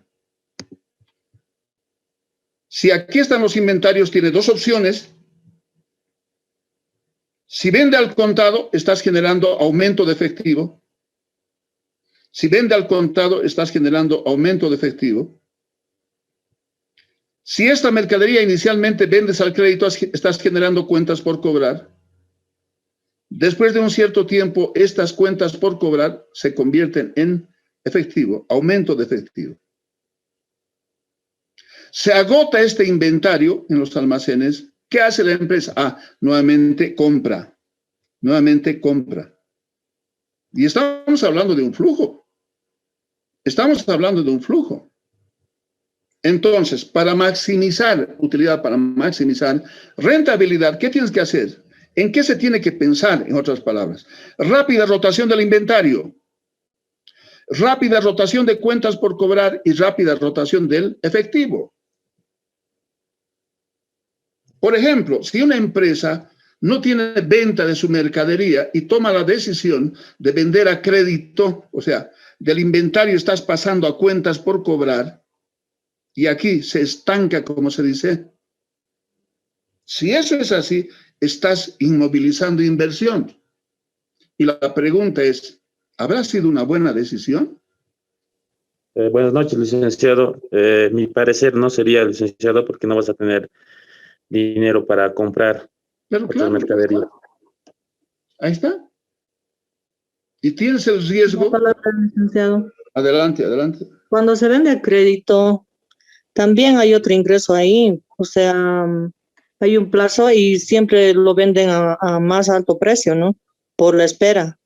[SPEAKER 1] Si aquí están los inventarios, tiene dos opciones. Si vende al contado, estás generando aumento de efectivo. Si vende al contado, estás generando aumento de efectivo. Si esta mercadería inicialmente vendes al crédito, estás generando cuentas por cobrar. Después de un cierto tiempo, estas cuentas por cobrar se convierten en efectivo, aumento de efectivo. Se agota este inventario en los almacenes. ¿Qué hace la empresa? Nuevamente compra. Nuevamente compra. Y estamos hablando de un flujo. Estamos hablando de un flujo. Entonces, para maximizar utilidad, para maximizar rentabilidad, ¿qué tienes que hacer? ¿En qué se tiene que pensar, en otras palabras? Rápida rotación del inventario, rápida rotación de cuentas por cobrar y rápida rotación del efectivo. Por ejemplo, si una empresa no tiene venta de su mercadería y toma la decisión de vender a crédito, o sea, del inventario estás pasando a cuentas por cobrar, y aquí se estanca, como se dice. Si eso es así, estás inmovilizando inversión. Y la pregunta es, ¿habrá sido una buena decisión?
[SPEAKER 14] Buenas noches, licenciado. Mi parecer no sería, licenciado, porque no vas a tener dinero para comprar otras mercaderías.
[SPEAKER 1] Ahí está. Y tienes el riesgo.
[SPEAKER 5] Licenciado.
[SPEAKER 1] Adelante, adelante.
[SPEAKER 5] Cuando se vende a crédito, también hay otro ingreso ahí. O sea, hay un plazo y siempre lo venden a más alto precio, ¿no? Por la espera.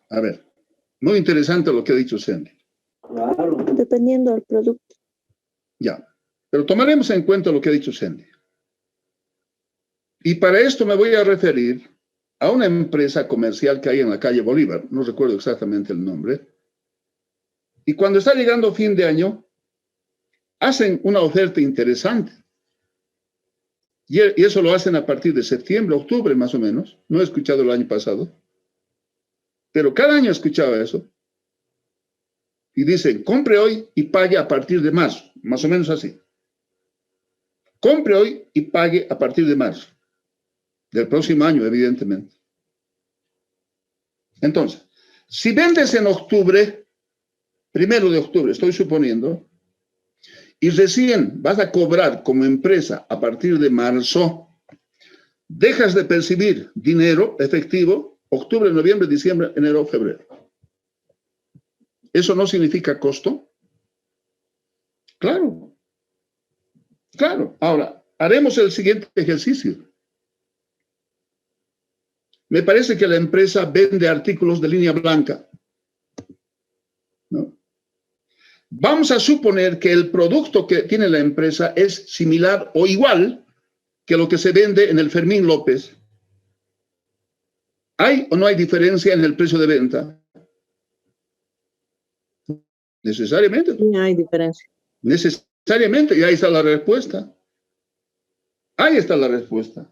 [SPEAKER 1] A ver, muy interesante lo que ha dicho Sandy.
[SPEAKER 9] Claro. Dependiendo del producto.
[SPEAKER 1] Ya, pero tomaremos en cuenta lo que ha dicho Sandy. Y para esto me voy a referir a una empresa comercial que hay en la calle Bolívar, no recuerdo exactamente el nombre, y cuando está llegando fin de año, hacen una oferta interesante. Y eso lo hacen a partir de septiembre, octubre más o menos, no he escuchado el año pasado. Pero cada año escuchaba eso. Y dicen, compre hoy y pague a partir de marzo. Más o menos así. Compre hoy y pague a partir de marzo. Del próximo año, evidentemente. Entonces, si vendes en octubre, 1 de octubre, estoy suponiendo, y recién vas a cobrar como empresa a partir de marzo, dejas de percibir dinero efectivo octubre, noviembre, diciembre, enero, febrero. ¿Eso no significa costo? Claro. Claro. Ahora, haremos el siguiente ejercicio. Me parece que la empresa vende artículos de línea blanca, ¿no? Vamos a suponer que el producto que tiene la empresa es similar o igual que lo que se vende en el Fermín López. ¿Hay o no hay diferencia en el precio de venta? Necesariamente.
[SPEAKER 5] Sí, hay diferencia.
[SPEAKER 1] Necesariamente, y ahí está la respuesta. Ahí está la respuesta.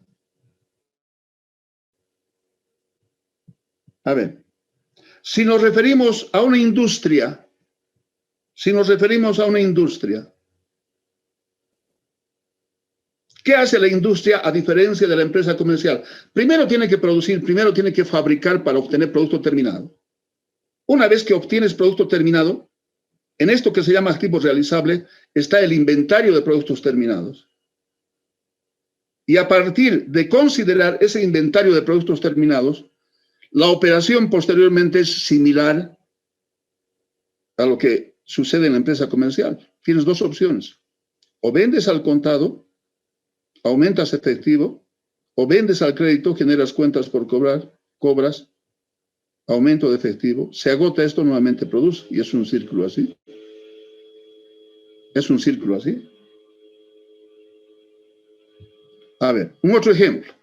[SPEAKER 1] A ver, si nos referimos a una industria, ¿qué hace la industria a diferencia de la empresa comercial? Primero tiene que producir, primero tiene que fabricar para obtener producto terminado. Una vez que obtienes producto terminado, en esto que se llama activo realizable, está el inventario de productos terminados. Y a partir de considerar ese inventario de productos terminados, la operación posteriormente es similar a lo que sucede en la empresa comercial. Tienes dos opciones. O vendes al contado, aumentas efectivo, o vendes al crédito, generas cuentas por cobrar, cobras, aumento de efectivo, se agota esto, nuevamente produce, y es un círculo así. Es un círculo así. A ver, un otro ejemplo.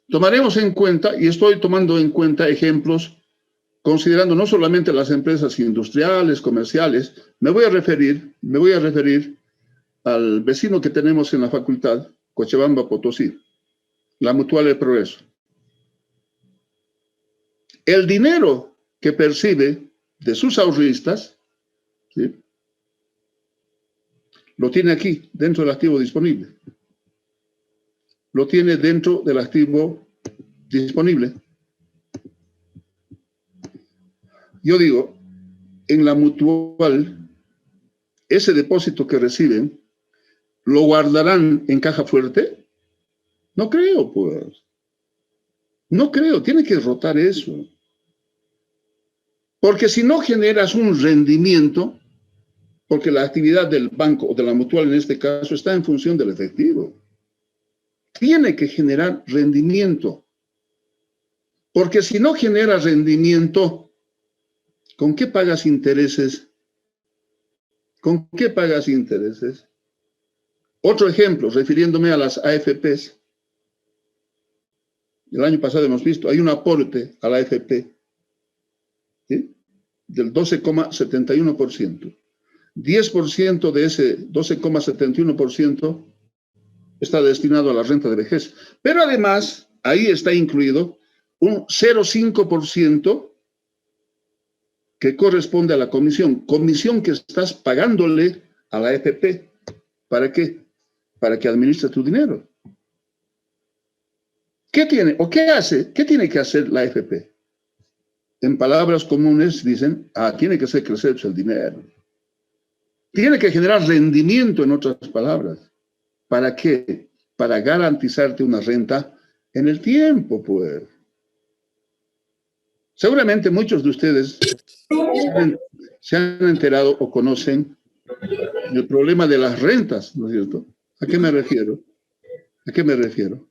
[SPEAKER 1] Tomaremos en cuenta, y estoy tomando en cuenta ejemplos, considerando no solamente las empresas industriales, comerciales, me voy a referir al vecino que tenemos en la facultad, Cochabamba, Potosí, la Mutual del Progreso. El dinero que percibe de sus ahorristas, ¿sí?, lo tiene aquí, dentro del activo disponible. Lo tiene dentro del activo disponible. Yo digo, en la Mutual, ese depósito que reciben, ¿lo guardarán en caja fuerte? No creo, pues. No creo, tiene que rotar eso. Porque si no generas un rendimiento, porque la actividad del banco o de la Mutual en este caso está en función del efectivo. Tiene que generar rendimiento. Porque si no genera rendimiento, ¿con qué pagas intereses? ¿Con qué pagas intereses? Otro ejemplo, refiriéndome a las AFPs. El año pasado hemos visto, hay un aporte a la AFP, ¿sí?, del 12,71%. 10% de ese 12,71% está destinado a la renta de vejez. Pero además, ahí está incluido un 0,5% que corresponde a la comisión que estás pagándole a la AFP. ¿Para qué? Para que administre tu dinero. ¿Qué tiene o qué hace? ¿Qué tiene que hacer la AFP? En palabras comunes dicen, tiene que hacer crecer el dinero. Tiene que generar rendimiento, en otras palabras. ¿Para qué? Para garantizarte una renta en el tiempo, pues. Seguramente muchos de ustedes se han enterado o conocen el problema de las rentas, ¿no es cierto? ¿A qué me refiero? ¿A qué me refiero?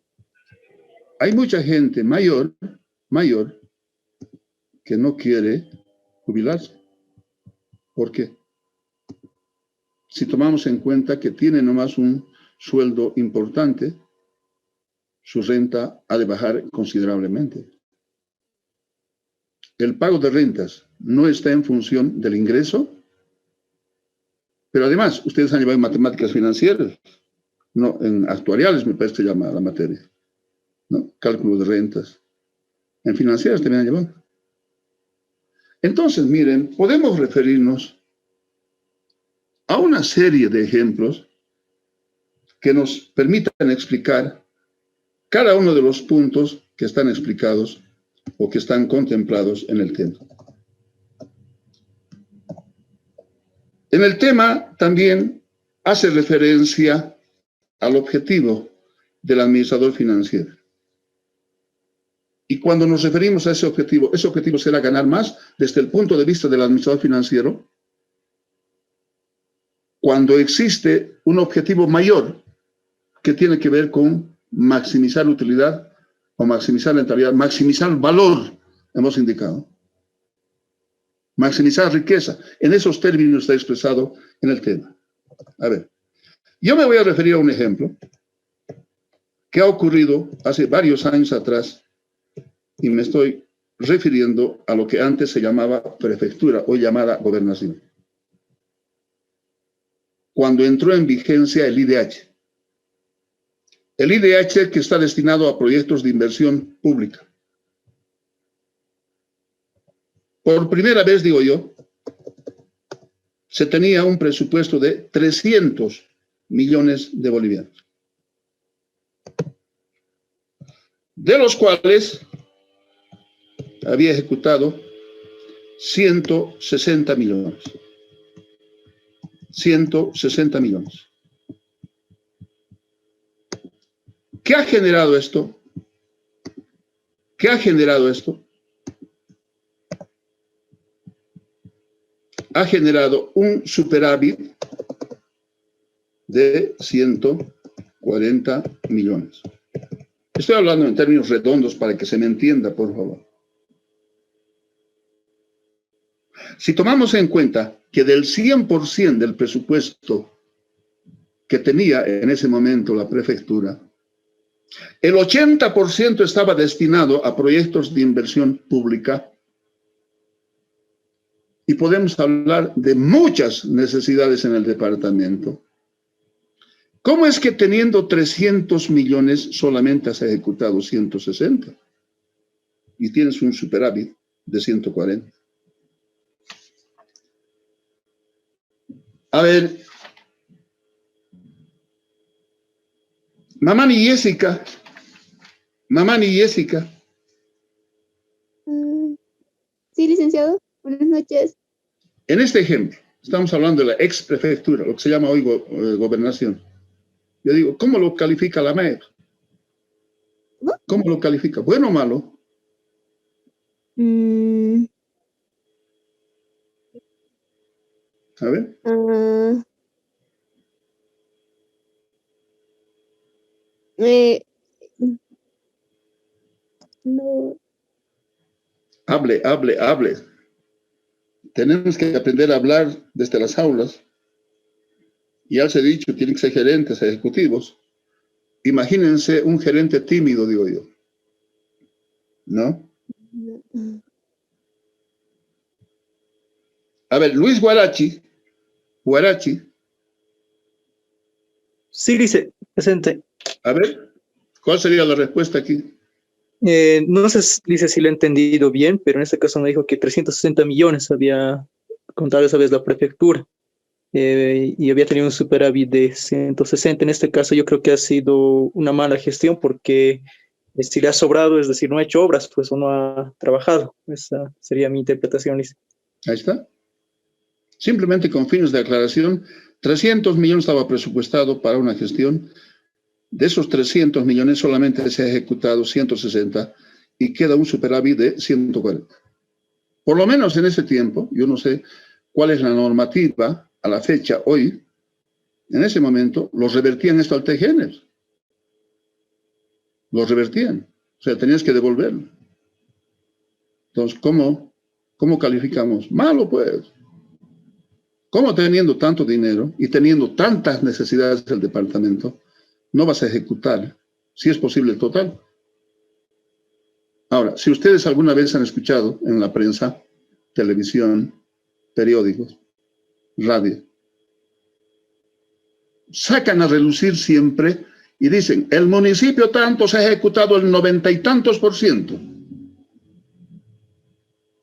[SPEAKER 1] Hay mucha gente mayor, que no quiere jubilarse. ¿Por qué? Si tomamos en cuenta que tiene nomás un sueldo importante, su renta ha de bajar considerablemente. El pago de rentas no está en función del ingreso, pero además, ustedes han llevado matemáticas financieras, no, en actuariales me parece que se llama la materia, ¿no? Cálculo de rentas. En financieras también han llevado. Entonces, miren, podemos referirnos a una serie de ejemplos que nos permitan explicar cada uno de los puntos que están explicados o que están contemplados en el tema. En el tema también hace referencia al objetivo del administrador financiero. Y cuando nos referimos a ese objetivo será ganar más desde el punto de vista del administrador financiero. Cuando existe un objetivo mayor que tiene que ver con maximizar la utilidad o maximizar la rentabilidad, maximizar valor, hemos indicado. Maximizar riqueza. En esos términos está expresado en el tema. A ver, yo me voy a referir a un ejemplo que ha ocurrido hace varios años atrás y me estoy refiriendo a lo que antes se llamaba prefectura o llamada gobernación. Cuando entró en vigencia el IDH. El IDH que está destinado a proyectos de inversión pública. Por primera vez, digo yo, se tenía un presupuesto de 300 millones de bolivianos. De los cuales había ejecutado 160 millones. 160 millones. ¿Qué ha generado esto? ¿Qué ha generado esto? Ha generado un superávit de 140 millones. Estoy hablando en términos redondos para que se me entienda, por favor. Si tomamos en cuenta que del 100% del presupuesto que tenía en ese momento la prefectura, el 80% estaba destinado a proyectos de inversión pública y podemos hablar de muchas necesidades en el departamento. ¿Cómo es que teniendo 300 millones solamente has ejecutado 160? Y tienes un superávit de 140. A ver, Mamani Jessica.
[SPEAKER 11] Sí, licenciado. Buenas noches.
[SPEAKER 1] En este ejemplo, estamos hablando de la ex prefectura, lo que se llama hoy gobernación. Yo digo, ¿cómo lo califica la MEP? ¿Cómo lo califica? ¿Bueno o malo? A ver.
[SPEAKER 11] No.
[SPEAKER 1] Hable. Tenemos que aprender a hablar desde las aulas. Ya se ha dicho, tienen que ser gerentes ejecutivos. Imagínense un gerente tímido, digo yo. ¿No? A ver, Luis Guarachi.
[SPEAKER 10] Sí, dice, presente.
[SPEAKER 1] A ver, ¿cuál sería la respuesta aquí?
[SPEAKER 10] No sé, dice, si lo he entendido bien, pero en este caso me dijo que 360 millones había contado esa vez la prefectura. Y había tenido un superávit de 160. En este caso yo creo que ha sido una mala gestión porque si le ha sobrado, es decir, no ha hecho obras, pues o no ha trabajado. Esa sería mi interpretación, Lice.
[SPEAKER 1] Ahí está. Simplemente con fines de aclaración, 300 millones estaba presupuestado para una gestión. De esos 300 millones solamente se ha ejecutado 160 y queda un superávit de 140. Por lo menos en ese tiempo, yo no sé cuál es la normativa a la fecha hoy, en ese momento, los revertían esto al TGN. Los revertían. O sea, tenías que devolverlo. Entonces, ¿cómo calificamos? Malo, pues. ¿Cómo teniendo tanto dinero y teniendo tantas necesidades del departamento, no vas a ejecutar, si es posible, el total? Ahora, si ustedes alguna vez han escuchado en la prensa, televisión, periódicos, radio, sacan a relucir siempre y dicen, el municipio tanto se ha ejecutado el 90 y tantos %.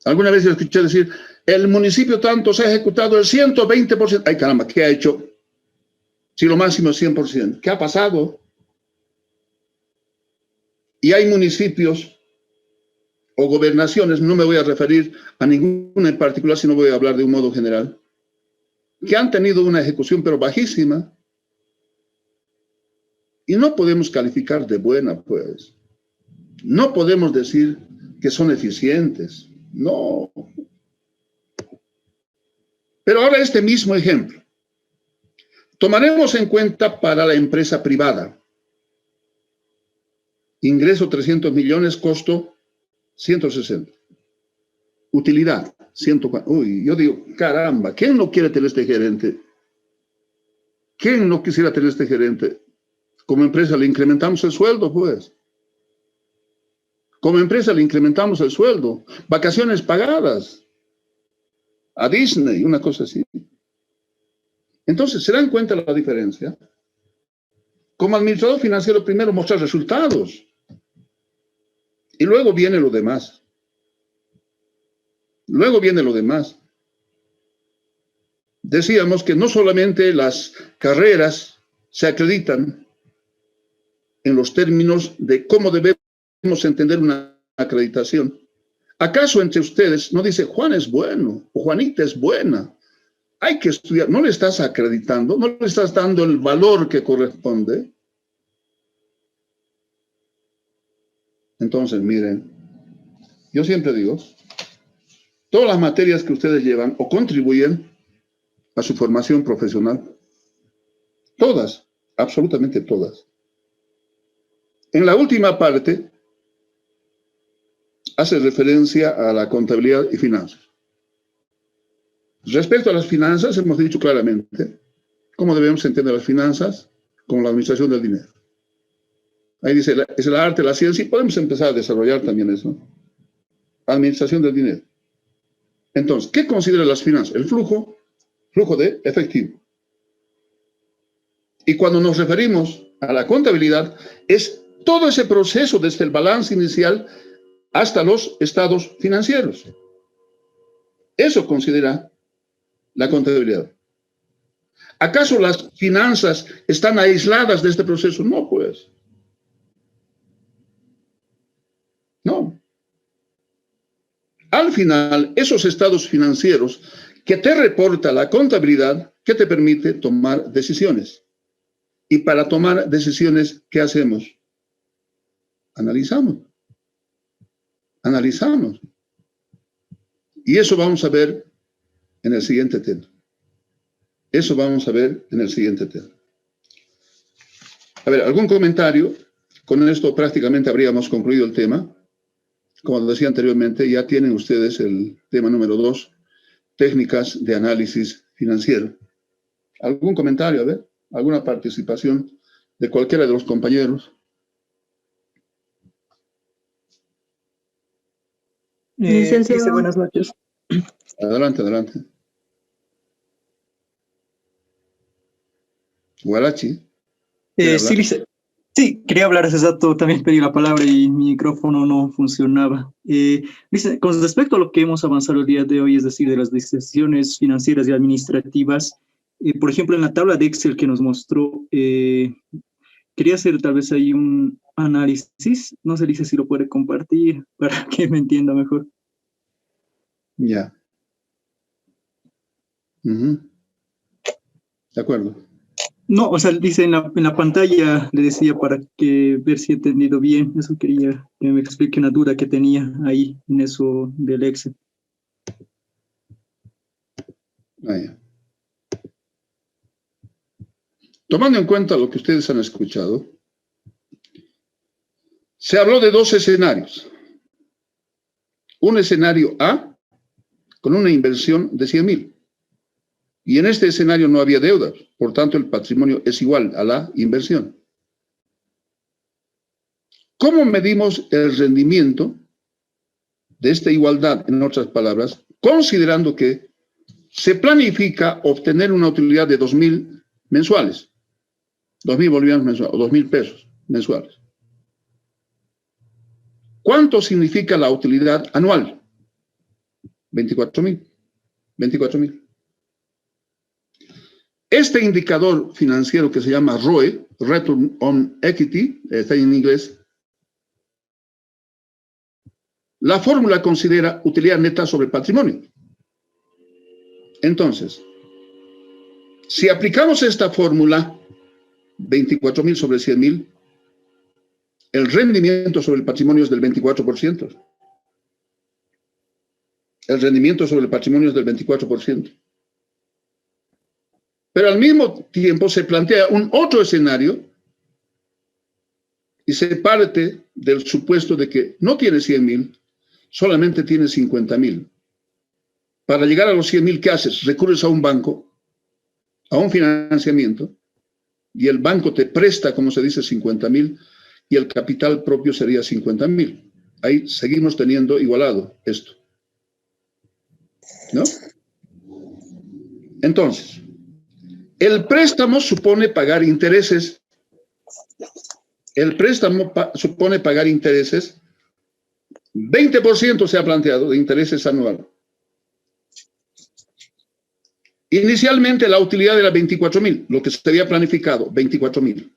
[SPEAKER 1] Alguna vez yo escuché decir, el municipio tanto se ha ejecutado el 120%. Ay, caramba, ¿qué ha hecho? Si lo máximo es 100%. ¿Qué ha pasado? Y hay municipios o gobernaciones, no me voy a referir a ninguna en particular, sino voy a hablar de un modo general, que han tenido una ejecución pero bajísima. Y no podemos calificar de buena, pues. No podemos decir que son eficientes. No. Pero ahora este mismo ejemplo. Tomaremos en cuenta para la empresa privada. Ingreso 300 millones, costo 160. Utilidad 140. Uy, yo digo, caramba, ¿quién no quiere tener este gerente? ¿Quién no quisiera tener este gerente? Como empresa le incrementamos el sueldo, pues. Como empresa le incrementamos el sueldo. Vacaciones pagadas. A Disney, una cosa así. Entonces, ¿se dan cuenta la diferencia? Como administrador financiero, primero mostrar resultados. Y luego viene lo demás. Luego viene lo demás. Decíamos que no solamente las carreras se acreditan en los términos de cómo debemos entender una acreditación. ¿Acaso entre ustedes no dice Juan es bueno o Juanita es buena? Hay que estudiar. ¿No le estás acreditando? ¿No le estás dando el valor que corresponde? Entonces, miren, yo siempre digo, todas las materias que ustedes llevan o contribuyen a su formación profesional, todas, absolutamente todas. En la última parte, hace referencia a la contabilidad y finanzas. Respecto a las finanzas, hemos dicho claramente cómo debemos entender las finanzas como la administración del dinero. Ahí dice, es el arte, la ciencia, y podemos empezar a desarrollar también eso. Administración del dinero. Entonces, ¿qué considera las finanzas? El flujo de efectivo. Y cuando nos referimos a la contabilidad, es todo ese proceso desde el balance inicial hasta los estados financieros. Eso considera la contabilidad. ¿Acaso las finanzas están aisladas de este proceso? No, pues. No. Al final, esos estados financieros que te reporta la contabilidad, que te permite tomar decisiones. Y para tomar decisiones, ¿qué hacemos? Analizamos. Analizamos. Y eso vamos a ver en el siguiente tema. Eso vamos a ver en el siguiente tema. A ver, ¿algún comentario? Con esto prácticamente habríamos concluido el tema. Como decía anteriormente, ya tienen ustedes el tema número 2, técnicas de análisis financiero. ¿Algún comentario? A ver, ¿alguna participación de cualquiera de los compañeros?
[SPEAKER 10] Licenciado, buenas noches.
[SPEAKER 1] Adelante, adelante. Guarachi.
[SPEAKER 10] Sí, quería hablar hace rato, también pedí la palabra y mi micrófono no funcionaba. Con respecto a lo que hemos avanzado el día de hoy, es decir, de las decisiones financieras y administrativas, por ejemplo, en la tabla de Excel que nos mostró, quería hacer tal vez ahí un análisis, no sé, dice si lo puede compartir para que me entienda mejor.
[SPEAKER 1] Ya. De acuerdo.
[SPEAKER 10] No, o sea, dice en la pantalla, le decía para que ver si he entendido bien, eso quería que me explique una duda que tenía ahí en eso del Excel.
[SPEAKER 1] Vaya. Tomando en cuenta lo que ustedes han escuchado, se habló de 2 escenarios. Un escenario A, con una inversión de 100.000. Y en este escenario no había deudas, por tanto el patrimonio es igual a la inversión. ¿Cómo medimos el rendimiento de esta igualdad, en otras palabras, considerando que se planifica obtener una utilidad de 2.000 mensuales, 2.000 bolivianos mensuales, o 2.000 pesos mensuales? ¿Cuánto significa la utilidad anual? 24,000. 24,000. Este indicador financiero que se llama ROE, Return on Equity, está en inglés. La fórmula considera utilidad neta sobre patrimonio. Entonces, si aplicamos esta fórmula, 24,000 sobre 100,000, el rendimiento sobre el patrimonio es del 24%. El rendimiento sobre el patrimonio es del 24%. Pero al mismo tiempo se plantea un otro escenario y se parte del supuesto de que no tiene 100,000, solamente tiene 50,000. Para llegar a los 100,000, ¿qué haces? Recurres a un banco, a un financiamiento, y el banco te presta, como se dice, 50,000, y el capital propio sería 50,000. Ahí seguimos teniendo igualado esto, ¿no? Entonces, el préstamo supone pagar intereses. El préstamo supone pagar intereses. 20% se ha planteado de intereses anual. Inicialmente la utilidad era 24,000, lo que se había planificado, 24,000.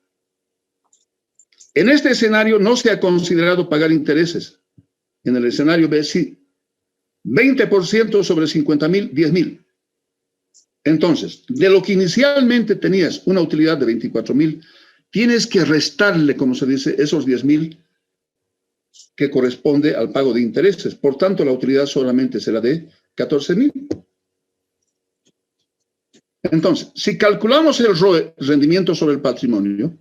[SPEAKER 1] En este escenario no se ha considerado pagar intereses. En el escenario B sí. 20% sobre 50,000, 10,000. Entonces, de lo que inicialmente tenías una utilidad de 24,000, tienes que restarle, como se dice, esos 10,000 que corresponde al pago de intereses. Por tanto, la utilidad solamente será de 14,000. Entonces, si calculamos el ROE, rendimiento sobre el patrimonio,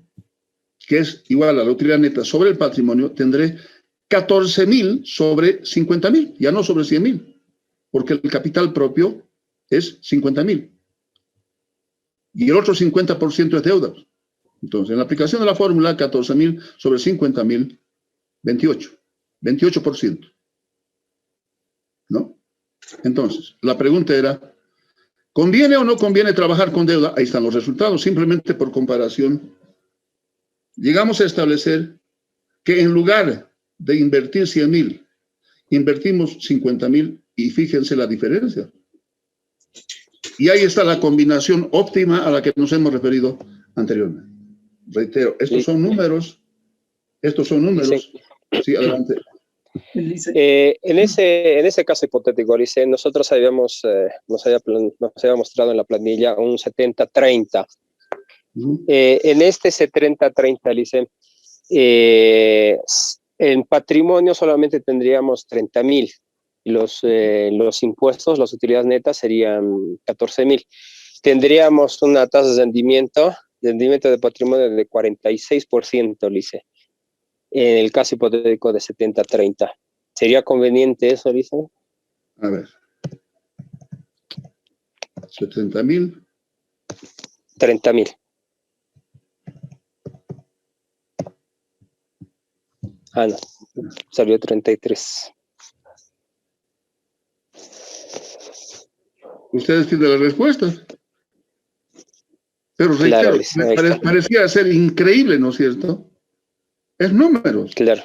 [SPEAKER 1] que es igual a la utilidad neta sobre el patrimonio, tendré 14,000 sobre 50,000, ya no sobre 100,000, porque el capital propio es 50,000. Y el otro 50% es deuda. Entonces, en la aplicación de la fórmula, 14,000 sobre 50,000, 28. 28%. ¿No? Entonces, la pregunta era, ¿conviene o no conviene trabajar con deuda? Ahí están los resultados. Simplemente por comparación, llegamos a establecer que en lugar de invertir 100,000, invertimos 50,000 y fíjense la diferencia. Y ahí está la combinación óptima a la que nos hemos referido anteriormente. Reitero, estos son números. Estos son números. Sí, adelante.
[SPEAKER 12] En ese caso hipotético, Lice, nosotros nos había mostrado en la planilla un 70-30. En este 70-30, Lice, en patrimonio solamente tendríamos 30,000. Los impuestos, las utilidades netas serían 14,000. Tendríamos una tasa de rendimiento de patrimonio de 46%, Lice. En el caso hipotético de 70-30. ¿Sería conveniente eso, Lice?
[SPEAKER 1] A ver. 70,000.
[SPEAKER 12] 30,000. Ah, no. Salió 33.
[SPEAKER 1] Ustedes tienen la respuesta. Pero reitero,
[SPEAKER 12] claro,
[SPEAKER 1] parecía ser increíble, ¿no es cierto? Es números.
[SPEAKER 12] Claro.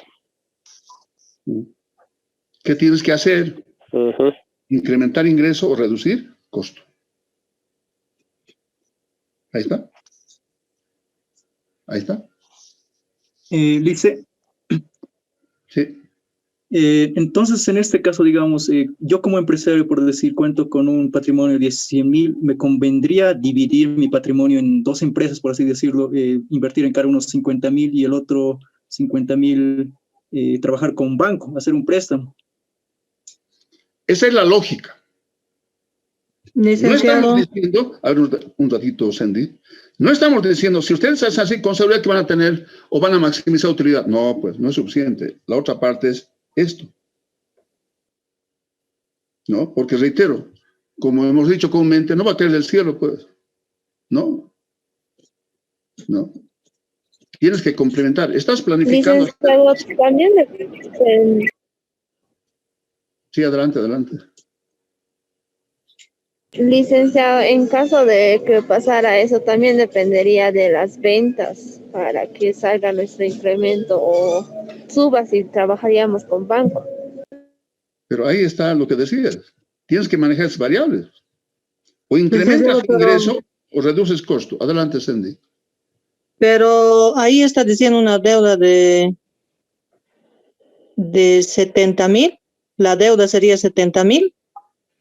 [SPEAKER 1] ¿Qué tienes que hacer? Incrementar ingreso o reducir costo. Ahí está. Ahí está.
[SPEAKER 10] Lice.
[SPEAKER 1] Sí.
[SPEAKER 10] Entonces, en este caso, digamos, yo como empresario, por decir, cuento con un patrimonio de 100,000, me convendría dividir mi patrimonio en dos empresas, por así decirlo, invertir en cada uno 50,000 y el otro 50,000 trabajar con un banco, hacer un préstamo.
[SPEAKER 1] Esa es la lógica.
[SPEAKER 5] Licenciado.
[SPEAKER 1] No estamos diciendo, a ver un ratito, Sandy, no estamos diciendo, si ustedes hacen así, con seguridad que van a tener o van a maximizar utilidad. No, pues no es suficiente. La otra parte es esto. ¿No? Porque reitero, como hemos dicho comúnmente, no va a caer del cielo, pues. No. No. Tienes que complementar. Estás planificando.
[SPEAKER 3] También
[SPEAKER 1] Sí, adelante, adelante.
[SPEAKER 3] Licenciado, en caso de que pasara eso, también dependería de las ventas para que salga nuestro incremento o suba si trabajaríamos con banco.
[SPEAKER 1] Pero ahí está lo que decías. tienes que manejar esas variables. O incrementas tu ingreso o reduces costo. Adelante, Sandy.
[SPEAKER 5] Pero ahí está diciendo una deuda de 70,000. La deuda sería 70,000.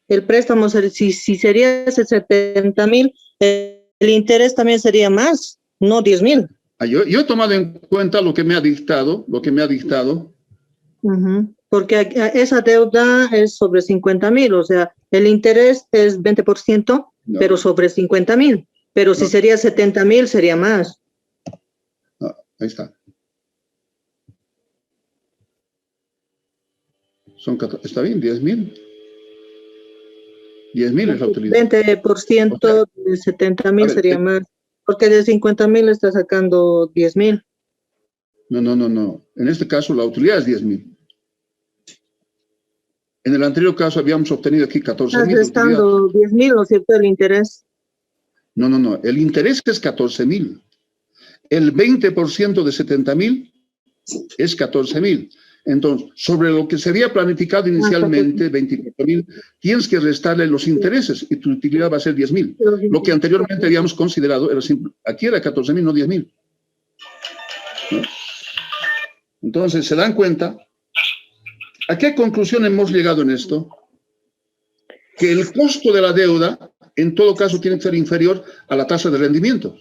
[SPEAKER 5] El préstamo, si sería 70,000, el interés también sería más, no 10,000.
[SPEAKER 1] Yo he tomado en cuenta lo que me ha dictado,
[SPEAKER 5] Porque esa deuda es sobre 50,000, o sea, el interés es 20%,
[SPEAKER 1] no,
[SPEAKER 5] pero sobre 50,000. Pero no, si sería 70,000, sería más.
[SPEAKER 1] No, ahí está. Está bien, 10,000. 10,000 es la utilidad.
[SPEAKER 5] 20% o sea, de 70,000 sería más. Porque de 50,000 está sacando 10,000.
[SPEAKER 1] No. En este caso la utilidad es 10,000. En el anterior caso habíamos obtenido aquí 14,000.
[SPEAKER 5] Estás restando 10,000, ¿no es cierto? El interés.
[SPEAKER 1] No. El interés es 14,000. El 20% de 70,000 es 14,000. Entonces, sobre lo que sería planificado inicialmente, 24,000, tienes que restarle los intereses y tu utilidad va a ser 10,000. Lo que anteriormente habíamos considerado era simple. Aquí era 14,000, no 10,000. ¿No? Entonces, ¿se dan cuenta? ¿A qué conclusión hemos llegado en esto? Que el costo de la deuda, en todo caso, tiene que ser inferior a la tasa de rendimiento.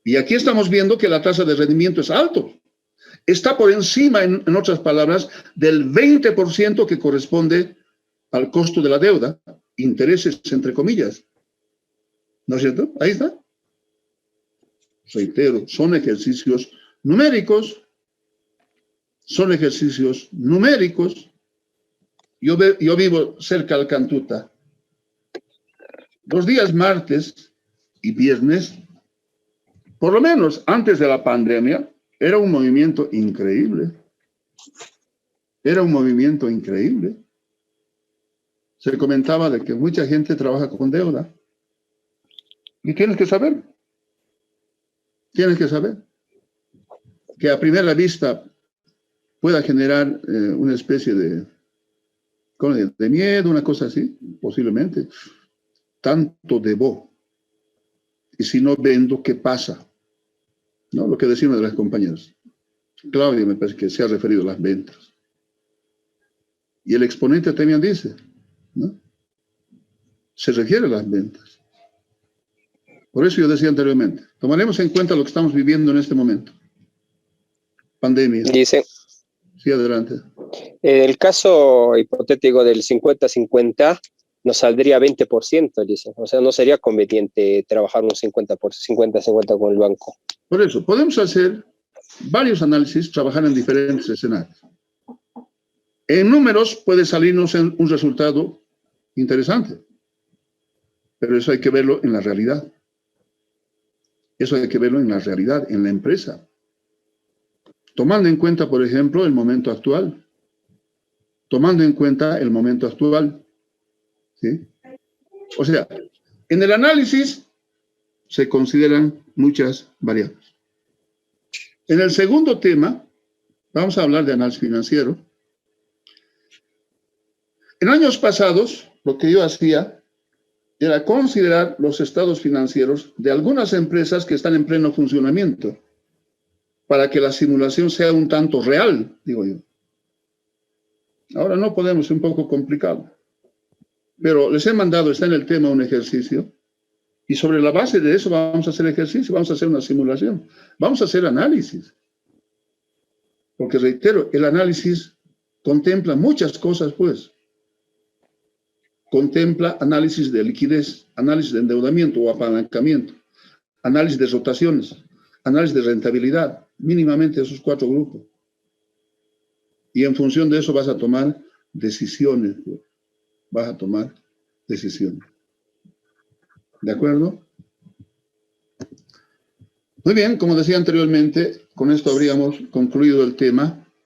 [SPEAKER 1] Y aquí estamos viendo que la tasa de rendimiento es alto. Está por encima, en otras palabras, del 20% que corresponde al costo de la deuda, intereses entre comillas. ¿No es cierto? Ahí está. Reitero, son ejercicios numéricos. Son ejercicios numéricos. Yo vivo cerca del Cantuta. Los días martes y viernes, por lo menos antes de la pandemia, era un movimiento increíble. Era un movimiento increíble. Se comentaba de que mucha gente trabaja con deuda. Y tienes que saber. Tienes que saber. Que a primera vista pueda generar una especie de miedo, una cosa así, posiblemente. Tanto debo. Y si no vendo, ¿qué pasa? ¿No? Lo que decimos de las compañeras. Claudia me parece que se ha referido a las ventas. Y el exponente también dice, ¿no? Se refiere a las ventas. Por eso yo decía anteriormente, tomaremos en cuenta lo que estamos viviendo en este momento. Pandemia.
[SPEAKER 12] Dice.
[SPEAKER 1] Sí, adelante.
[SPEAKER 12] En el caso hipotético del 50-50, nos saldría 20%, dice. O sea, no sería conveniente trabajar un 50-50 con el banco.
[SPEAKER 1] Por eso, podemos hacer varios análisis, trabajar en diferentes escenarios. En números puede salirnos un resultado interesante, pero eso hay que verlo en la realidad. Eso hay que verlo en la realidad, en la empresa. Tomando en cuenta, por ejemplo, el momento actual. Tomando en cuenta el momento actual. ¿Sí? O sea, en el análisis se consideran muchas variables. En el segundo tema, vamos a hablar de análisis financiero. En años pasados, lo que yo hacía era considerar los estados financieros de algunas empresas que están en pleno funcionamiento, para que la simulación sea un tanto real, digo yo. Ahora no podemos, es un poco complicado. Pero les he mandado, está en el tema, un ejercicio. Y sobre la base de eso vamos a hacer ejercicio, vamos a hacer una simulación, vamos a hacer análisis. Porque reitero, el análisis contempla muchas cosas, pues. Contempla análisis de liquidez, análisis de endeudamiento o apalancamiento, análisis de rotaciones, análisis de rentabilidad, mínimamente esos 4 grupos. Y en función de eso vas a tomar decisiones, pues. Vas a tomar decisiones. ¿De acuerdo? Muy bien, como decía anteriormente, con esto habríamos concluido el tema.